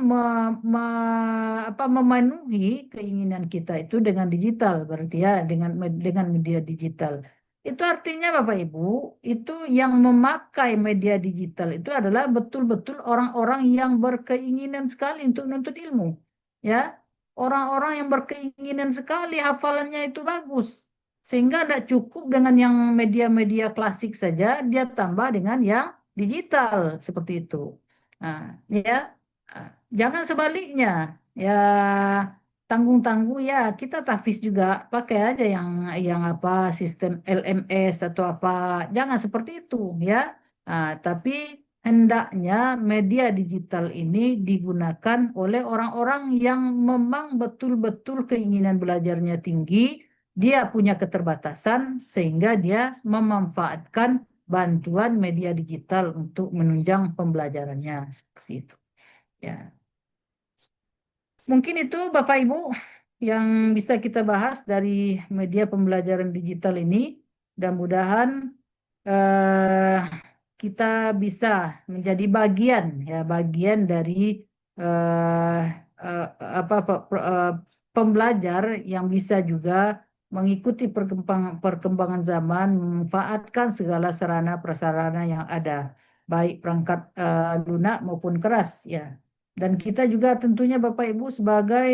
memenuhi keinginan kita itu dengan digital, berarti ya, dengan media digital. Itu artinya Bapak Ibu, itu yang memakai media digital itu adalah betul-betul orang-orang yang berkeinginan sekali untuk menuntut ilmu. Ya, orang-orang yang berkeinginan sekali hafalannya itu bagus. Sehingga tidak cukup dengan yang media-media klasik saja, dia tambah dengan yang digital seperti itu. Nah, ya, jangan sebaliknya. Ya, tanggung-tanggung ya kita tahfiz juga pakai aja yang apa sistem LMS atau apa. Jangan seperti itu ya. Tapi hendaknya media digital ini digunakan oleh orang-orang yang memang betul-betul keinginan belajarnya tinggi, dia punya keterbatasan sehingga dia memanfaatkan bantuan media digital untuk menunjang pembelajarannya seperti itu. Ya. Mungkin itu Bapak Ibu yang bisa kita bahas dari media pembelajaran digital ini. Mudah-mudahan eh, kita bisa menjadi bagian dari eh, eh, pembelajar yang bisa juga mengikuti perkembangan zaman, memanfaatkan segala sarana prasarana yang ada, baik perangkat lunak maupun keras, ya. Dan kita juga tentunya Bapak Ibu sebagai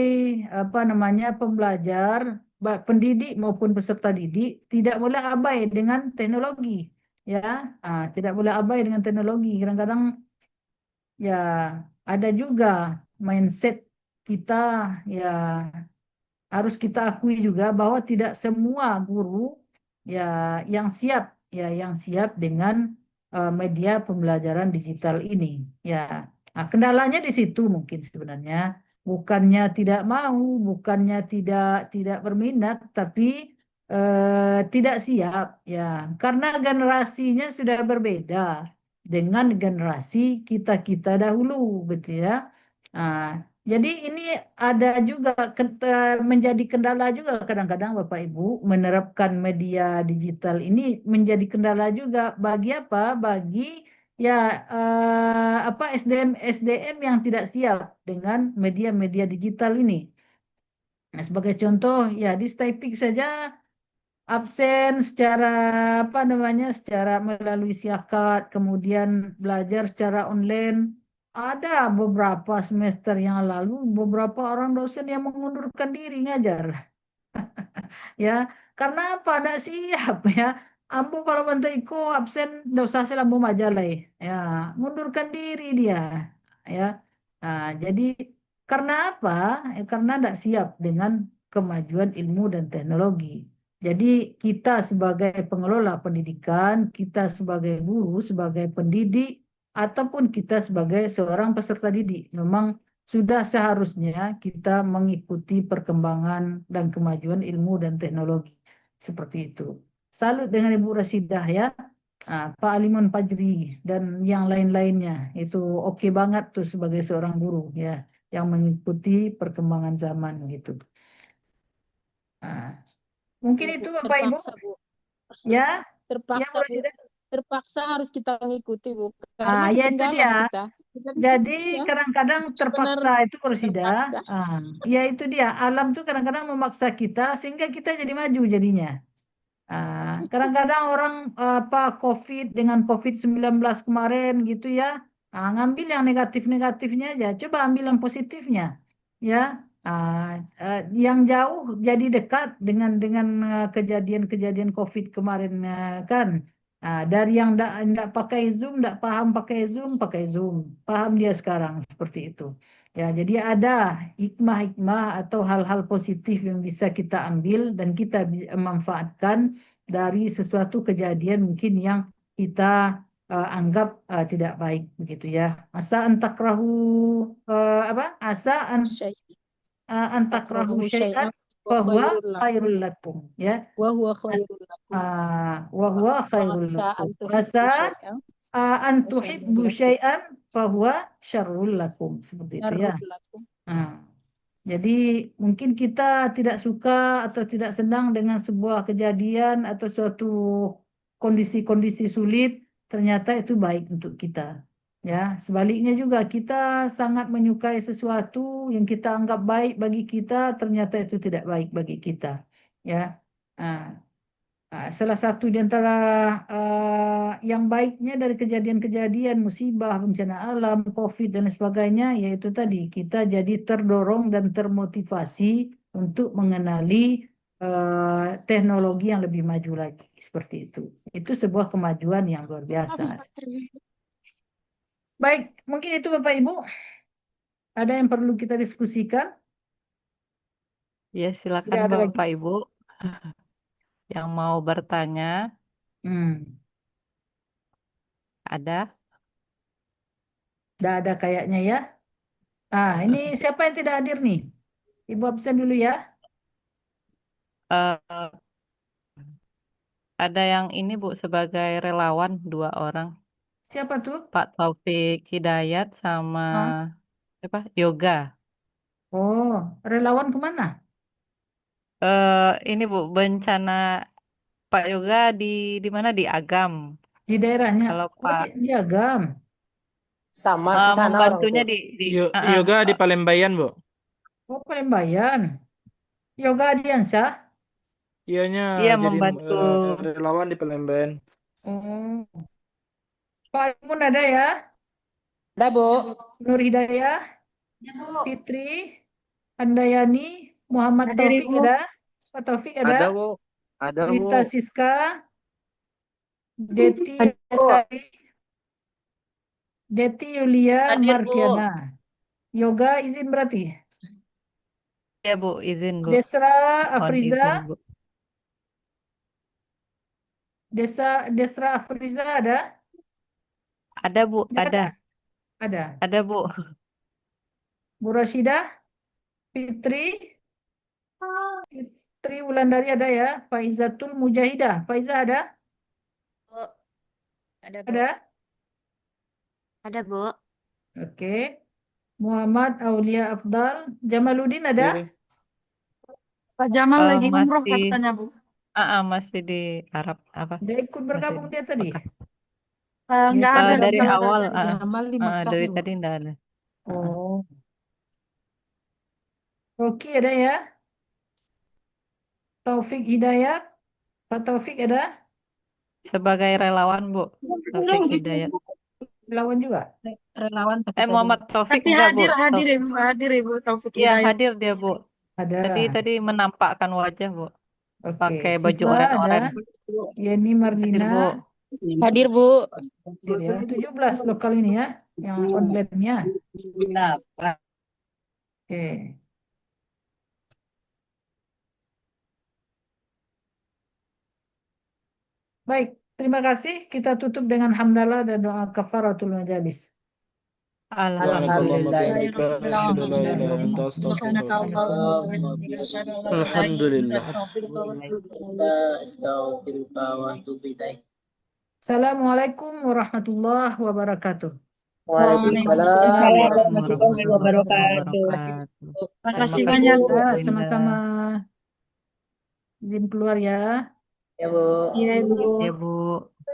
pembelajar, pendidik maupun peserta didik tidak boleh abai dengan teknologi, ya. Tidak boleh abai dengan teknologi. Kadang-kadang ya ada juga mindset kita, ya, harus kita akui juga bahwa tidak semua guru ya yang siap dengan media pembelajaran digital ini, ya. Nah, kendalanya di situ mungkin sebenarnya bukannya tidak mau, bukannya tidak berminat, tapi tidak siap, ya, karena generasinya sudah berbeda dengan generasi kita dahulu, betul ya. Nah, jadi ini ada juga menjadi kendala juga kadang-kadang Bapak Ibu menerapkan media digital ini menjadi kendala juga bagi apa? Bagi ya SDM yang tidak siap dengan media-media digital ini. Nah, sebagai contoh ya di Staipik saja absen secara secara melalui siakat, kemudian belajar secara online. Ada beberapa semester yang lalu beberapa orang dosen yang mengundurkan diri ngajar, ya, karena apa? Tidak siap, ya. Ambo kalau bantu iko absen dosa selambu majalai, ya, mundurkan diri dia, ya. Jadi karena apa? Karena tidak siap dengan kemajuan ilmu dan teknologi. Jadi kita sebagai pengelola pendidikan, kita sebagai guru, sebagai pendidik, ataupun kita sebagai seorang peserta didik, memang sudah seharusnya kita mengikuti perkembangan dan kemajuan ilmu dan teknologi. Seperti itu. Salut dengan Ibu Rasidah, ya. Pak Alimun Fajri dan yang lain-lainnya. Itu oke banget tuh sebagai seorang guru, ya, yang mengikuti perkembangan zaman gitu. Mungkin itu Bapak Ibu. Terpaksa, Bu. Ya. Terpaksa, Bu. Terpaksa harus kita mengikuti, Bu. Ya itu dia. Jadi kadang-kadang terpaksa itu Rosida. Ya itu dia. Alam tuh kadang-kadang memaksa kita sehingga kita jadi maju jadinya. Kadang-kadang orang COVID dengan COVID-19 kemarin gitu ya, ngambil yang negatif-negatifnya aja, coba ambil yang positifnya, ya. Yang jauh jadi dekat dengan kejadian-kejadian COVID kemarin, kan. Dari yang enggak pakai Zoom, enggak paham pakai Zoom, paham dia sekarang seperti itu. Ya, jadi ada hikmah-hikmah atau hal-hal positif yang bisa kita ambil dan kita manfaatkan dari sesuatu kejadian mungkin yang kita anggap tidak baik begitu ya. Asa antakrahu antakrahu syai'an fahuwa khairul lakum. khairul lakum. Ya. Wa huwa khairul lakum. Wa huwa khairul Wa asa lakum. an tuhibbu Asa syai'an an wa tuhibbu syarrul lakum. syai'an fahuwa syarrul lakum. Seperti itu ya. Syarrul lakum. Jadi mungkin kita tidak suka atau tidak senang dengan sebuah kejadian atau suatu kondisi-kondisi sulit, ternyata itu baik untuk kita. Ya, sebaliknya juga kita sangat menyukai sesuatu yang kita anggap baik bagi kita, ternyata itu tidak baik bagi kita. Ya, salah satu di antara yang baiknya dari kejadian-kejadian musibah, bencana alam, COVID dan sebagainya, yaitu tadi kita jadi terdorong dan termotivasi untuk mengenali teknologi yang lebih maju lagi seperti itu. Itu sebuah kemajuan yang luar biasa. Baik, mungkin itu Bapak Ibu. Ada yang perlu kita diskusikan? Ya, Tidak silakan ada lagi. Bapak Ibu yang mau bertanya. Ada? Tidak ada kayaknya ya. Ini siapa yang tidak hadir nih? Ibu absen dulu ya. Ada yang ini Bu sebagai relawan 2 orang. Siapa tuh? Pak Taufik Hidayat sama siapa? Yoga. Oh, relawan kemana? Ini Bu bencana Pak Yoga di mana di Agam. Di daerahnya. Kalau Oh, Pak di Agam. Sama ke sana orang membantunya tuh. di Yoga di Palembang, Bu. Oh, Palembang. Yoga Adiansyah. Ianya Iya, jadi membantu. relawan di Palembang. Oh. Pak Imun ada ya? Ada, Bu. Nur Hidayah, Fitri, Andayani, Muhammad Hadir, Taufik Ibu. ada? Pak Taufik Ada, ada? Bu. Ada, Bu. Rita Siska, Deti Sari, Deti Yulia Hadir, Bu. Markiana. Yoga izin berarti? Ya Bu, izin Bu. Desra Mohon Afriza, izin Bu. Desra Afriza ada? Ada Bu, ada. Ada. Ada Bu. Bu Rashidah, Fitri Wulandari ada ya? Faizatul Mujahidah. Faizah ada? Ada, Bu. Ada? Ada, Bu. Oke. Muhammad Aulia Afdal. Jamaluddin ada? Pak Jamal lagi umroh Masih katanya, Bu. masih di Arab apa? Dia ikut bergabung dia tadi? Mekah. Enggak Biasa ada Dari Bu. awal, Jamal di Mekah, dari Bu. tadi enggak ada. Oh. Roki ada ya? Taufik Hidayat. Pak Taufik ada? Sebagai relawan Bu, Taufik Hidayat. Relawan juga? Relawan tapi tadi. Muhammad Taufik Tapi enggak Bu? hadir Ibu, hadir Ibu Taufik Iya, Hidayat. hadir dia Bu. Ada. Tadi menampakkan wajah Bu. Oke. Pakai baju Siva oren-oren. ada? Yeni Hadir Marlina. Bu. Hadir, Bu. Hadir ya. 17 lokal ini ya, yang online-nya. Oke. Baik, terima kasih. Kita tutup dengan hamdalah dan doa kafaratul majalis. Alhamdulillah. Assalamualaikum warahmatullahi wabarakatuh. Waalaikumsalam warahmatullahi wabarakatuh. Terima kasih banyak, Bu. Sama-sama. Izin keluar ya. Ya, Bu. Iya, Bu. Ya Bu.